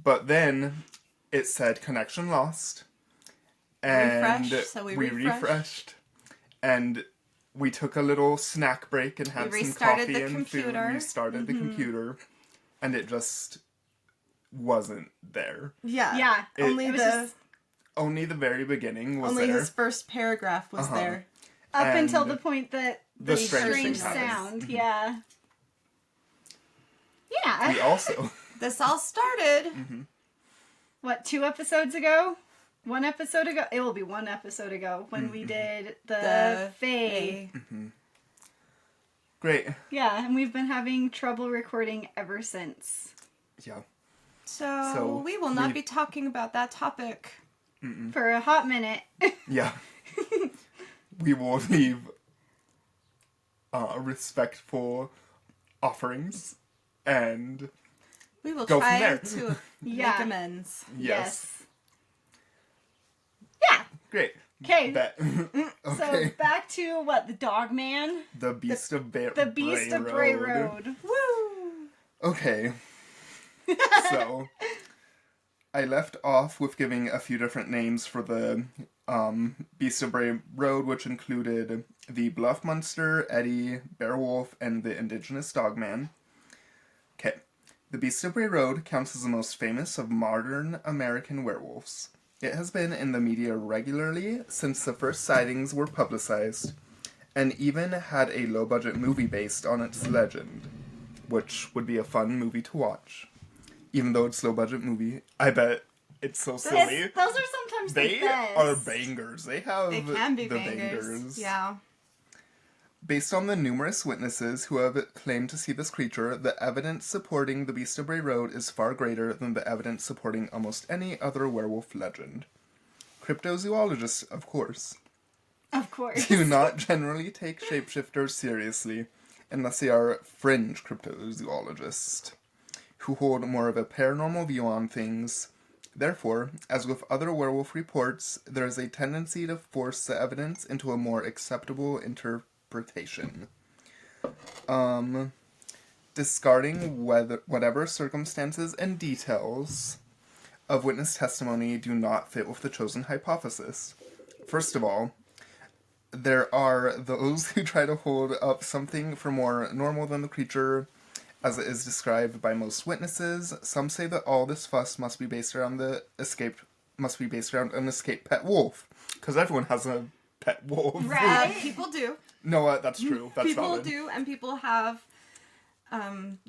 But then it said connection lost. And Refresh, so we we refreshed. And we took a little snack break and had some restarted coffee the and computer. food. Restarted the computer. And it just wasn't there. Yeah. Yeah. Only It was the just Only the very beginning was only there. his first paragraph was there. up And until the point that the strange strange thing happens. sound. Yeah. Yeah. We also... This all started. What, 2 episodes ago? 1 episode ago? It will be 1 episode ago when we did the Fae. Great. Yeah, and we've been having trouble recording ever since. Yeah. So we will not be talking about that topic. For a hot minute. Yeah. We will leave respectful offerings and We will Go from try there. to Yeah. make amends. yes. Yeah. Great. Okay. Bet. So Okay. back to what, the Dog Man? The Beast of Bray The Beast of Bray Road. Woo! Okay. So I left off with giving a few different names for the Beast of Bray Road, which included the Bluff Monster, Eddie, Beowulf, and the Indigenous Dogman. Okay. The Beast of Bray Road counts as the most famous of modern American werewolves. It has been in the media regularly since the first sightings were publicized, and even had a low-budget movie based on its legend, which would be a fun movie to watch. Even though it's low-budget movie, I bet it's so silly. Those are sometimes They the best. are bangers. They have They can be the bangers. Yeah. Based on the numerous witnesses who have claimed to see this creature, the evidence supporting the Beast of Bray Road is far greater than the evidence supporting almost any other werewolf legend. Cryptozoologists, of course, Of course. do not generally take shapeshifters seriously, unless they are fringe cryptozoologists, who hold more of a paranormal view on things. Therefore, as with other werewolf reports, there is a tendency to force the evidence into a more acceptable interpretation. Discarding whatever circumstances and details of witness testimony do not fit with the chosen hypothesis. First of all, there are those who try to hold up something for more normal than the creature, as it is described by most witnesses. Some say that all this fuss must be based around an escaped pet wolf, because everyone has a pet wolf. Right. People do. No, that's true. That's People valid. do, and people have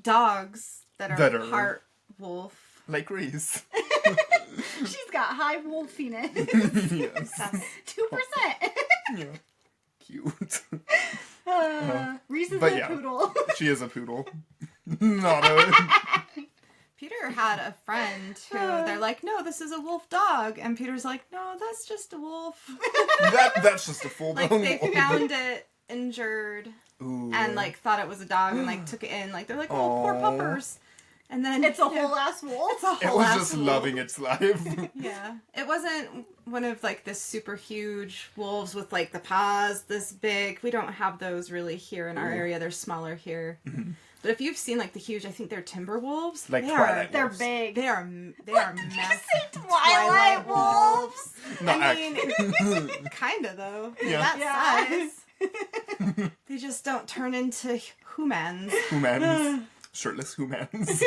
dogs that are part wolf. Like Reese. She's got high wolfiness. Yes. 2%. Yeah. Cute. Reason's But a yeah. poodle. She is a poodle. Not a... Peter had a friend who they're like, no, this is a wolf dog. And Peter's like, no, that's just a wolf. That's just a full-blown Like, they wolf. found it injured Ooh. and, like, thought it was a dog and, like, took it in. Like, they're like, oh, poor Aw. puppers. And then It's a whole ass wolf. It's a It whole was ass just wolf. loving its life. Yeah. It wasn't one of like the super huge wolves with like the paws this big. We don't have those really here in our area. They're smaller here. But if you've seen like the huge, I think they're timber wolves. Like they Twilight They're wolves. big. They are massive. Twilight wolves. Not I mean, kinda though. They're Yeah. that size. They just don't turn into humans. Humans. Shirtless humans.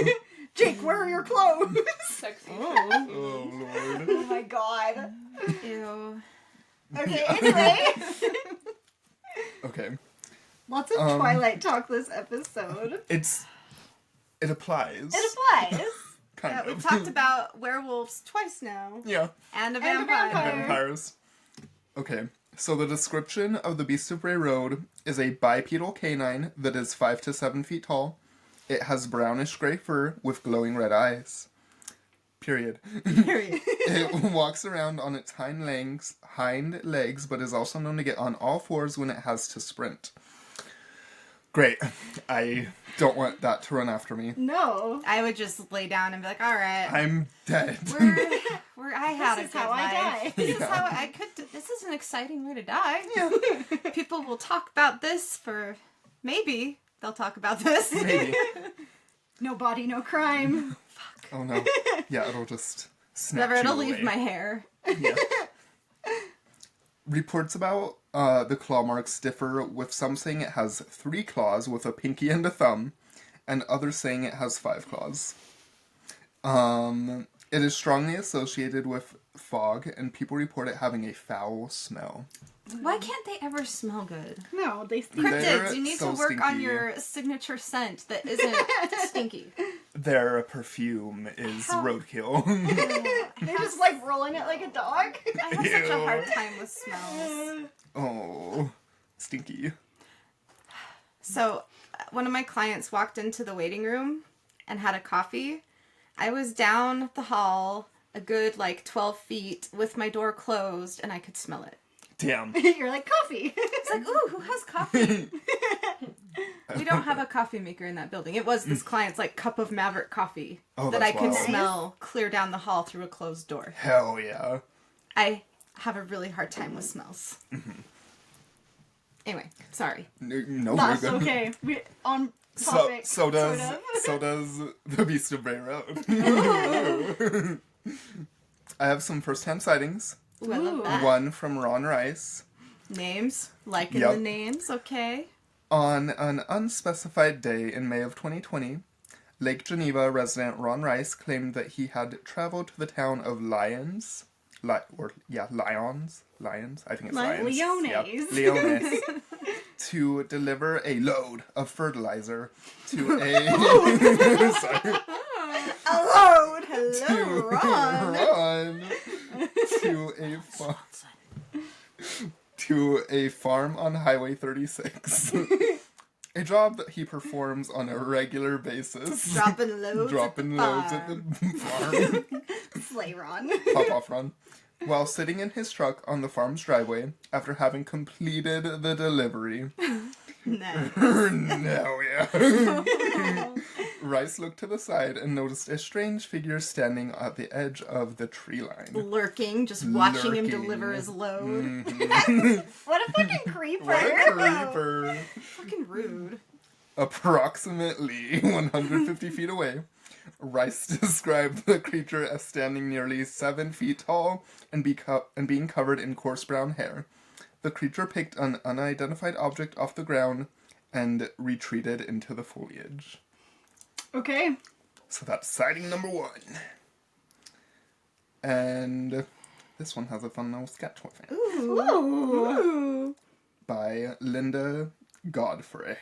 Jake, where are your clothes? Sexy. Oh. Oh, Lord. Oh my god. Ew. Okay, anyway. Okay. Lots of Twilight talk this episode. It applies. It applies. Kind Yeah, of. we've talked about werewolves twice now. Yeah. And a And a vampire. vampire. Vampires. Okay. So the description of the Beast of Bray Road is a bipedal canine that is 5 to 7 feet tall. It has brownish gray fur with glowing red eyes. Period. Period. It walks around on its hind legs, but is also known to get on all fours when it has to sprint. Great. I don't want that to run after me. No. I would just lay down and be like, all right. I'm dead. I had This a is good how I life. die. This is Yeah. how I could. This is an exciting way to die. People will talk about this for maybe they'll talk about this. Maybe. No body, no crime. Oh no. Yeah, it'll just snap Never. It'll you leave away. my hair. Yeah. Reports about the claw marks differ, with some saying it has 3 claws with a pinky and a thumb, and others saying it has 5 claws. It is strongly associated with fog, and people report it having a foul smell. Why can't they ever smell good? No, they stink. They're Cryptids, you need so to work on stinky. your signature scent that isn't stinky. Their perfume is roadkill. They're just like rolling it like a dog. I have such a Ew. hard time with smells. Oh, stinky. So, one of my clients walked into the waiting room and had a coffee. I was down the hall a good 12 feet with my door closed and I could smell it. Damn. You're like, coffee. It's like, ooh, who has coffee? We don't have a coffee maker in that building. It was this client's cup of Maverick coffee Oh, that I that's could wild. smell clear down the hall through a closed door. Hell yeah. I have a really hard time with smells. Anyway, sorry. No, That's we're good. okay. We on topic. So does sort of. so does the Beast of Bray Road. I have some first-hand sightings. Ooh, I love that. One from Ron Rice. Names, liking Yep. the names, okay. On an unspecified day in May of 2020, Lake Geneva resident Ron Rice claimed that he had traveled to the town of Lyons. Lyons? I think it's Lyons. Leones. Yep, Leones. To deliver a load of fertilizer to a... Sorry. Hello, To hello, Ron. Ron. To a farm on Highway 36. A job that he performs on a regular basis. Dropping loads. Dropping loads at the farm. Slay Ron. Pop off run. While sitting in his truck on the farm's driveway after having completed the delivery. Nice. No, yeah. Rice looked to the side and noticed a strange figure standing at the edge of the tree line. Lurking, just watching him Lurking. deliver his load. What a fucking creeper. What a creeper. Fucking rude. Approximately 150 feet away, Rice described the creature as standing nearly 7 feet tall and being covered in coarse brown hair. The creature picked an unidentified object off the ground and retreated into the foliage. Okay. So that's sighting number 1. And this one has a fun little sketch with it. Ooh. By Linda Godfrey.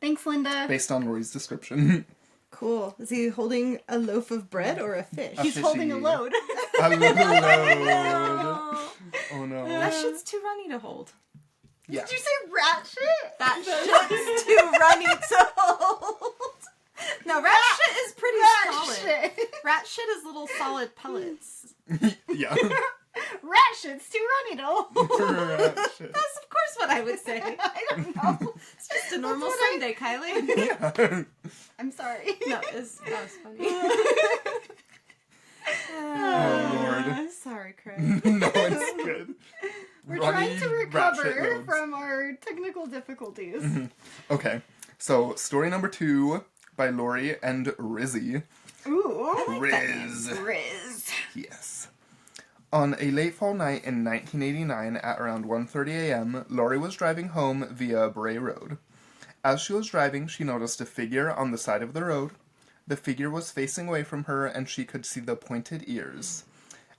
Thanks, Linda. Based on Rory's description. Cool. Is he holding a loaf of bread or a fish? A He's holding a fishy. load. A load. Oh no. That shit's too runny to hold. Yeah. Did you say rat shit? That shit's too runny to hold. No, rat shit is pretty Rat solid. shit. Rat shit is little solid pellets. Yeah. Rat shit's too runny to hold. Rat shit. That's of course what I would say. I don't know. It's Just a normal Sunday, Kylie. Yeah. I'm sorry. No, that was funny. Oh, Lord. Sorry, Craig. No, it's good. We're Ronnie trying to ratchet recover loads. from our technical difficulties. Okay, so story number 2 by Lori and Rizzy. Ooh. Riz. Riz. Yes. On a late fall night in 1989 at around 1:30 a.m., Lori was driving home via Bray Road. As she was driving, she noticed a figure on the side of the road. The figure was facing away from her, and she could see the pointed ears.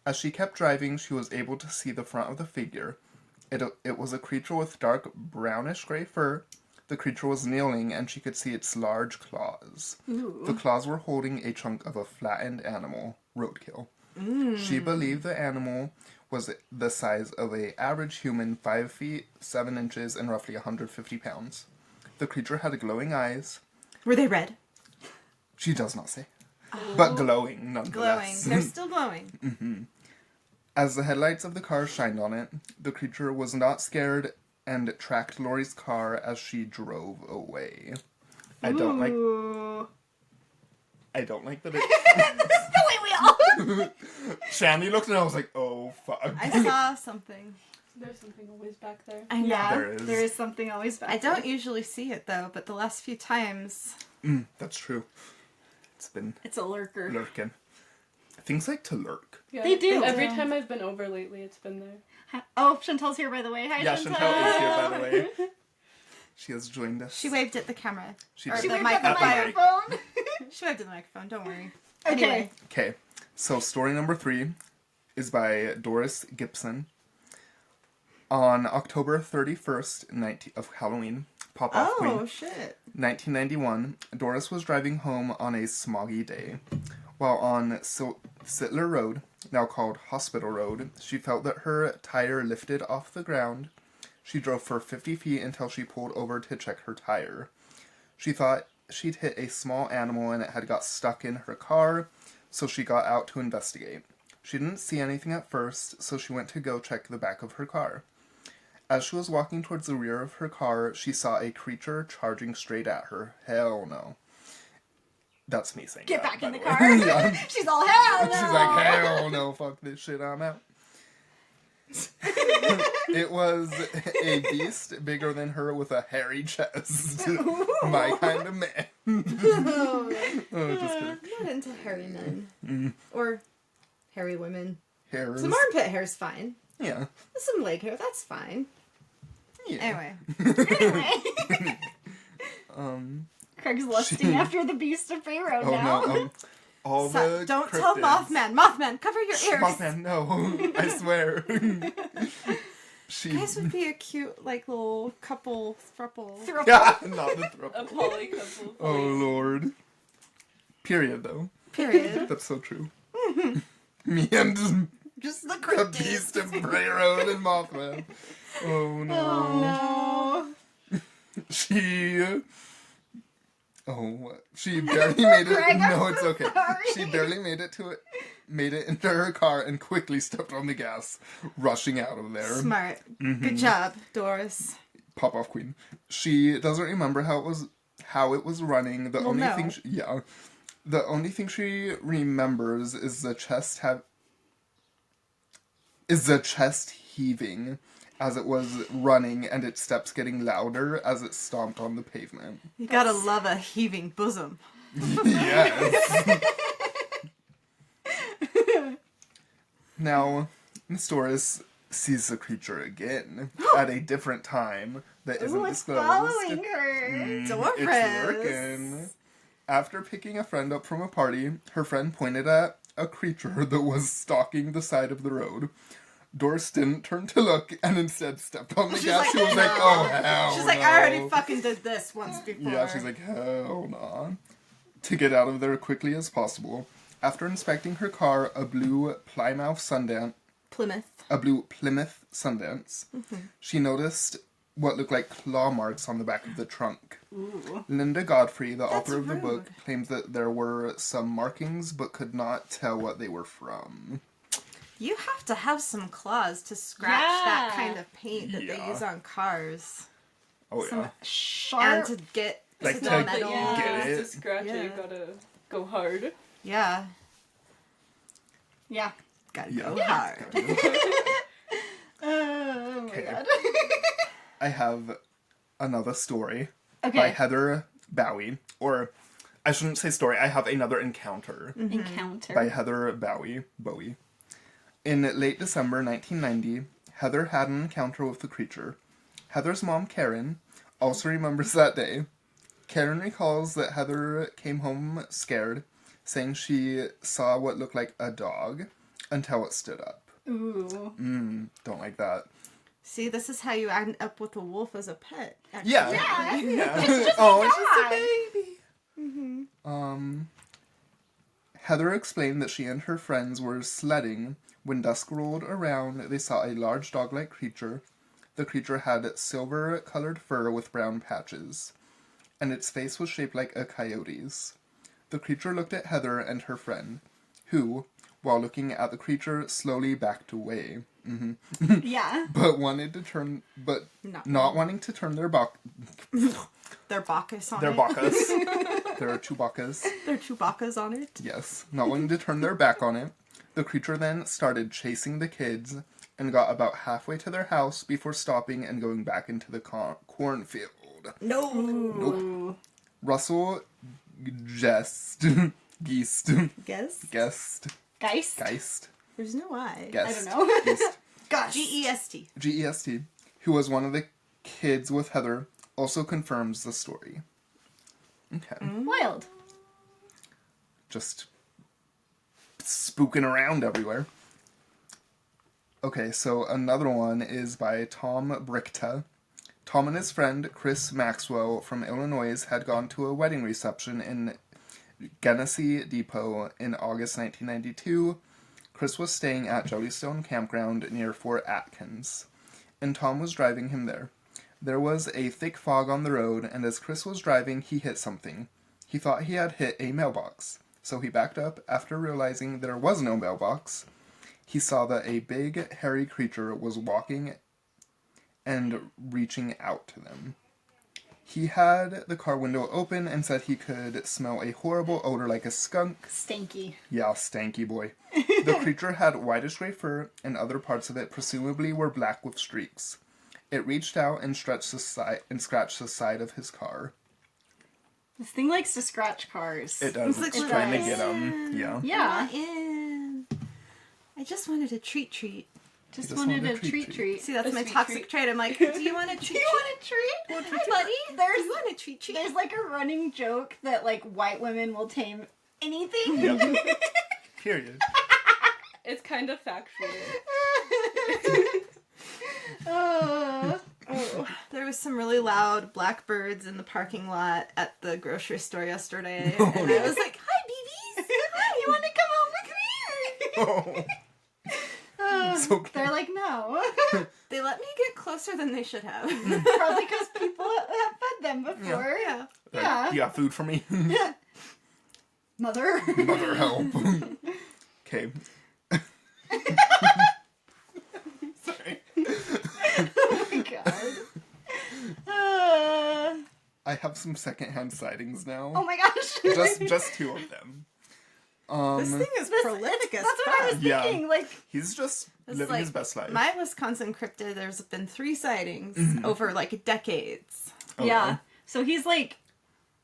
As she kept driving, she was able to see the front of the figure. It was a creature with dark brownish-gray fur. The creature was kneeling, and she could see its large claws. Ooh. The claws were holding a chunk of a flattened animal, roadkill. She believed the animal was the size of an average human, 5 feet 7 inches, and roughly 150 pounds. The creature had glowing eyes. Were they red? She does not say. But glowing, Glowing. nonetheless. They're still glowing. As the headlights of the car shined on it, the creature was not scared and tracked Lori's car as she drove away. I don't like that it... The way we all. Shandy looked and I was like, oh, fuck. I saw something. There's something always back there. I know. Yeah, There is. something always back I don't usually see it, though, but the last few times... That's true. It's been It's a lurker. lurking. Things like to lurk. Yeah, They do. Every Yeah. time I've been over lately, it's been there. Oh, Chantal's here, by the way. Hi, Yeah, Chantal. Chantal is here, by the way. She has joined us. She waved at the camera. She or did. She the waved at the microphone. microphone. She waved at the microphone, don't worry. Okay. Anyway. Okay, so story number 3 is by Doris Gibson. On October 31st, of Halloween, Pop-Off Queen, Oh, shit. 1991, Doris was driving home on a smoggy day. While on Sittler Road, now called Hospital Road, she felt that her tire lifted off the ground. She drove for 50 feet until she pulled over to check her tire. She thought she'd hit a small animal and it had got stuck in her car, so she got out to investigate. She didn't see anything at first, so she went to go check the back of her car. As she was walking towards the rear of her car, she saw a creature charging straight at her. Hell no. That's me saying Get that, back by in the way. car. Yeah. She's all, hell no. She's like, hell no, fuck this shit, I'm out. It was a beast bigger than her with a hairy chest. My kind of man. Oh, just kidding. I'm not into hairy men. Or hairy women. Hairs. Some armpit hair's fine. Yeah. Some leg hair, that's fine. Yeah. Anyway. Anyway. Craig's lusting after the beast of Bray Road Oh now. no, all the Don't tell cryptids. Mothman. Mothman, cover your ears. Mothman, no. I swear. She... You guys would be a cute, like, little couple, throuple. Yeah, not the A throuple. poly couple. Oh lord. Period though. Period. That's so true. Me and Just the the cryptids. beast of Bray Road and Mothman. Oh no. Oh no. She barely made it. Greg, I'm No, it's so okay. sorry. She barely made it into her car and quickly stepped on the gas, rushing out of there. Smart. Good job, Doris. Pop off queen. She doesn't remember how it was running. The only no. thing the only thing she remembers is the chest heaving as it was running and its steps getting louder as it stomped on the pavement. You gotta love a heaving bosom. Yes. Now, Miss Doris sees the creature again at a different time that isn't Ooh, it's disclosed. following her. Doris. It's working. After picking a friend up from a party, her friend pointed at a creature that was stalking the side of the road. Doris didn't turn to look and instead stepped on the She's gas. like, She was like, "No." oh, hell She's like, no. I already fucking did this once before. Yeah, she's like, hell nah. To get out of there quickly as possible. After inspecting her car, a blue Plymouth Sundance, she noticed what looked like claw marks on the back of the trunk. Ooh. Linda Godfrey, the author of the rude. book, claims that there were some markings but could not tell what they were from. You have to have some claws to scratch Yeah. that kind of paint that they Yeah. use on cars. Oh, some yeah. sharp. And to get Like, to to the Not that metal. you get use it. to scratch it, you Yeah. gotta go hard. Yeah. Yeah. Gotta Yeah. go hard. Oh my Okay. god. I have another story by Okay. Heather Bowie. Or, I shouldn't say story, I have another encounter Encounter. by Heather Bowie. In late December 1990, Heather had an encounter with the creature. Heather's mom, Karen, also remembers that day. Karen recalls that Heather came home scared, saying she saw what looked like a dog until it stood up. Ooh. Don't like that. See, this is how you end up with a wolf as a pet. Actually. Yeah. Yeah. Yeah. Oh, it's just a baby. Heather explained that she and her friends were sledding. When dusk rolled around, they saw a large dog-like creature. The creature had silver-colored fur with brown patches, and its face was shaped like a coyote's. The creature looked at Heather and her friend, who, while looking at the creature, slowly backed away. Yeah. But not wanting to turn their Their Bacchus on their it. Bacchus. There are two Bacchus. Their Chewbacca's on it. Yes, not wanting to turn their back on it. The creature then started chasing the kids and got about halfway to their house before stopping and going back into the cornfield. No. Ooh. Russell Geist. Guess? Geist? There's no I. Guest. I don't know. Geist. Gosh. G-E-S-T. G-E-S-T, who was one of the kids with Heather, also confirms the story. Okay. Wild. Just spooking around everywhere. Okay, so another one is by Tom Brickta. Tom and his friend Chris Maxwell from Illinois had gone to a wedding reception in Genesee Depot in August 1992. Chris was staying at Jellystone Campground near Fort Atkins, and Tom was driving him there. There was a thick fog on the road, and as Chris was driving, he hit something. He thought he had hit a mailbox, so he backed up. After realizing there was no mailbox, he saw that a big, hairy creature was walking and reaching out to them. He had the car window open and said he could smell a horrible odor like a skunk. Stanky. Yeah, stanky boy. The creature had whitish gray fur, and other parts of it presumably were black with streaks. It reached out and scratched the side of his car. This thing likes to scratch cars. It does. It's It's like, trying to "Let get us him. in. Yeah. Yeah. Let in. I just wanted a treat. Just Just wanted wanted a a treat. treat. See, that's A my sweet toxic treat. trait. I'm like, do you want a treat? Do you want a treat? Hi, buddy. There's Do you want a treat? There's like a running joke that like white women will tame anything. Yep. Period. It's kind of factual. Oh. There was some really loud blackbirds in the parking lot at the grocery store yesterday, and I was like, "Hi, BBs! You want to come over here? Oh. It's okay. They're like, no. They let me get closer than they should have." Probably because people have fed them before. Yeah. Yeah. You got food for me? Mother. Mother help. Okay. Sorry. Oh my god. I have some secondhand sightings now. Oh my gosh. Just two of them. This thing is prolific as That's what I was fuck. Yeah. thinking. Like, He's just It's living like his best life. My Wisconsin cryptid, there's been 3 sightings over like decades. Oh, yeah. So he's like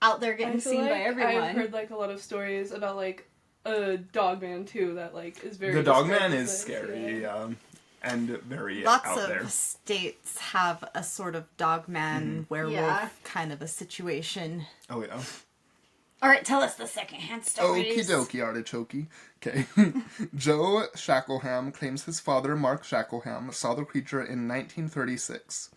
out there I getting feel seen like by everyone. I've heard like a lot of stories about like a dog man too that like is very. The dog man described is as, like, scary, yeah. and very Lots out of there. states have a sort of dog man werewolf Yeah. kind of a situation. Oh yeah. All right, tell us the secondhand stories. Okie dokie, artichokey. Okay. Joe Shackleham claims his father, Mark Shackleham, saw the creature in 1936.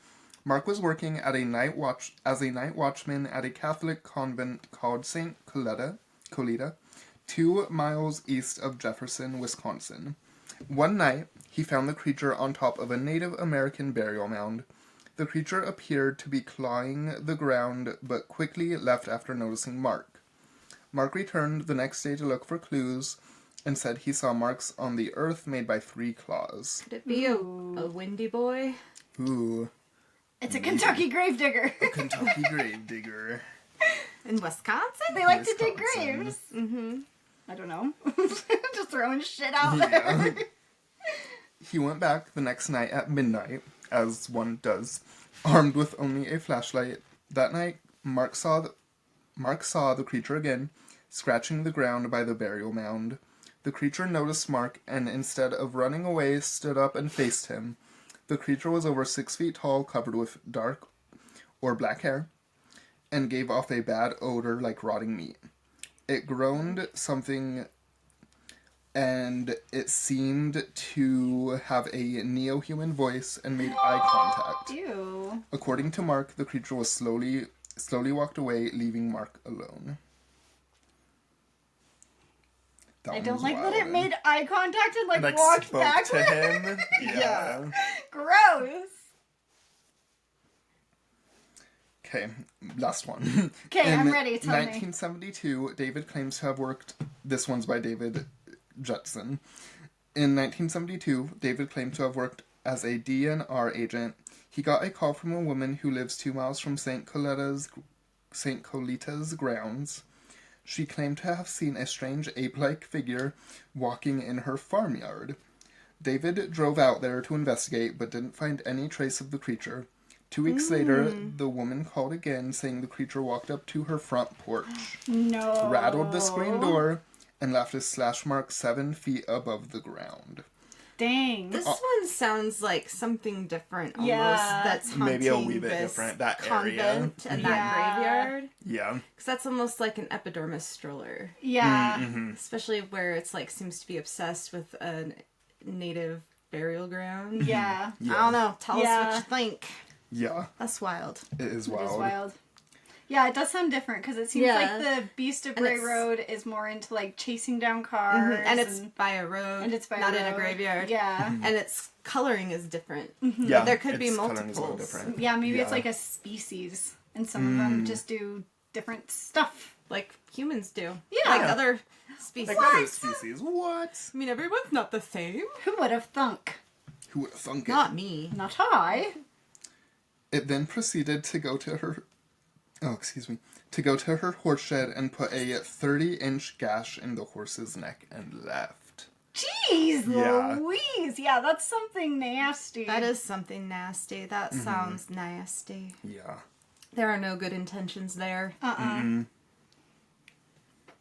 Mark was working at as a night watchman at a Catholic convent called St. Coletta, 2 miles east of Jefferson, Wisconsin. One night, he found the creature on top of a Native American burial mound. The creature appeared to be clawing the ground, but quickly left after noticing Mark. Mark returned the next day to look for clues and said he saw marks on the earth made by 3 claws. Could it be a windy boy? Ooh. It's a Kentucky gravedigger. Kentucky gravedigger. In Wisconsin? They like to dig Wisconsin. graves. Mm-hmm. I don't know. Just throwing shit out Yeah. there. He went back the next night at midnight, as one does, armed with only a flashlight. That night, Mark saw the creature again, scratching the ground by the burial mound. The creature noticed Mark, and instead of running away, stood up and faced him. The creature was over 6 feet tall, covered with dark or black hair, and gave off a bad odor like rotting meat. It groaned something, and it seemed to have a neo-human voice and made eye contact. Ew. According to Mark, the creature was slowly walked away, leaving Mark alone. That I one don't was like that it wild. made eye contact and Like walked spoke backwards. to him. Yeah. Gross. Okay, last one. 'Kay, In I'm ready, tell me. 1972, David claims to have worked... This one's by David Judson. In 1972, David claimed to have worked as a DNR agent. He got a call from a woman who lives 2 miles from St. Coleta's grounds. She claimed to have seen a strange ape-like figure walking in her farmyard. David drove out there to investigate, but didn't find any trace of the creature. 2 weeks later, the woman called again, saying the creature walked up to her front porch, No. rattled the screen door, and left a slash mark 7 feet above the ground. Dang. This one sounds like something different almost. Yeah. That's haunting Maybe a wee bit this different, that area. convent and that Yeah. graveyard. Yeah. Because that's almost like an epidermis stroller. Yeah. Mm-hmm. Especially where it's like seems to be obsessed with a native burial ground. Yeah. Yeah. I don't know. Tell us Yeah. what you think. Yeah, That's wild. it is It wild. is wild. Yeah, it does sound different because it seems Yeah. like the Beast of And Bray it's- Road is more into like chasing down cars. And it's by a road. and it's by not a in a road. graveyard. Yeah. And its coloring is different. Yeah, There could be its coloring is a little multiples. different. Yeah, maybe it's Yeah. like a species, and some of them just do different stuff. Like humans do. Yeah. Like other species. Like other species. What? I mean, everyone's not the same. Who would have thunk? Who would have thunk it? Not me. Not I. It then proceeded to go to her... Oh, excuse me. To go to her horse shed and put a 30-inch gash in the horse's neck and left. Jeez Yeah. Louise. Yeah, that's something nasty. That is something nasty. That sounds nasty. Yeah. There are no good intentions there.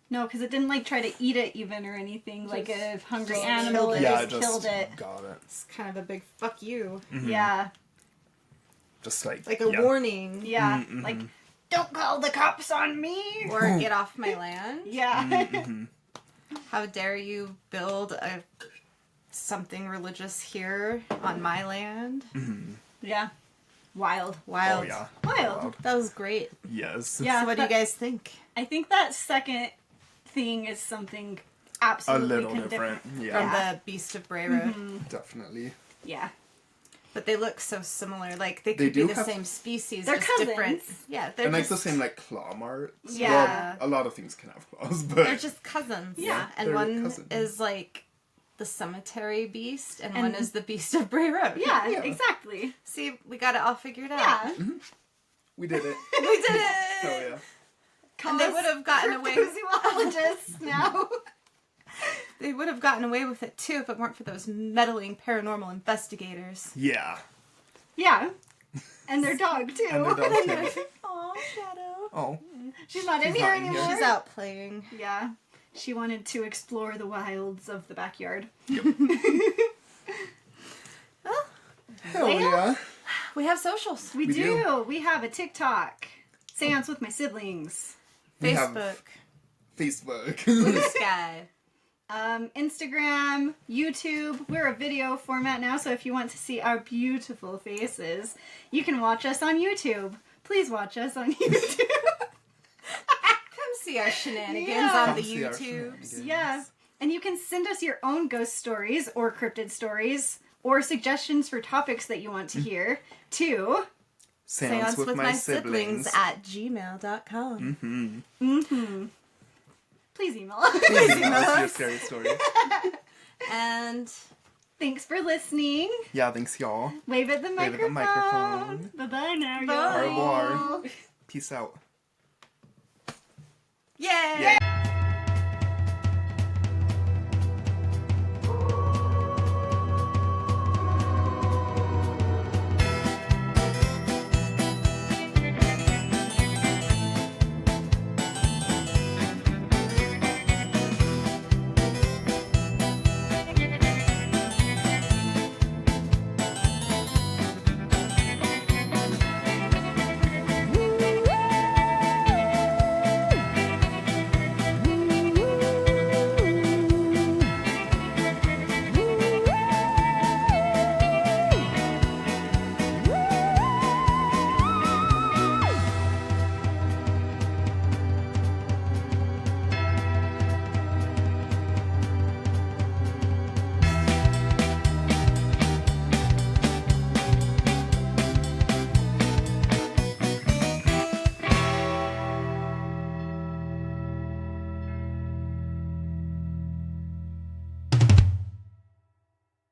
No, because it didn't like try to eat it even or anything. Like a hungry just animal, killed it it. Yeah, just killed it. got it. It's kind of a big fuck you. Yeah. Just like... Like a yeah. warning. Yeah. Like, don't call the cops on me. Or get off my land. Yeah. How dare you build something religious here on my land? Yeah. Wild. Wild. Oh, yeah. Wild. That was great. Yes. Yeah. So what do you guys think? I think that second thing is something A absolutely little different. Yeah. From the Beast of Bray Road? Definitely. Yeah. But they look so similar. Like they They could be do the have- same species, They're just cousins. different. Yeah, they're And like just, the same like claw marks. Yeah. Well, a lot of things can have claws, but... They're just cousins. Yeah, and they're one cousins. is like the cemetery beast, and And- one is the Beast of Bray Road. Yeah, Yeah. exactly. See, we got it all figured out. Yeah. We did it. We did it. Oh, yeah. And they would have gotten away. Cryptozoologists now. They would have gotten away with it too if it weren't for those meddling paranormal investigators. Yeah. Yeah. And their dog too. And their dog, too. Aw, Shadow. Oh. She's not in She's here not in here. anymore. She's out playing. Yeah. She wanted to explore the wilds of the backyard. Hell yeah. We have socials. We We do. do. We have a TikTok. Seance with my siblings. We have- Facebook. Facebook. Blue Sky. Instagram, YouTube. We're a video format now, so if you want to see our beautiful faces, you can watch us on YouTube. Please watch us on YouTube. Come see our shenanigans Yeah. on the See our YouTubes. shenanigans. Yeah. And you can send us your own ghost stories or cryptid stories or suggestions for topics that you want to hear to Seance with my siblings. at gmail.com. please email us. Please email us your scary story. And Thanks for listening. Yeah, thanks, y'all. Wave at the Wave at the microphone. Bye-bye now, y'all. Bye. Au revoir. Peace out. Yay! Yay.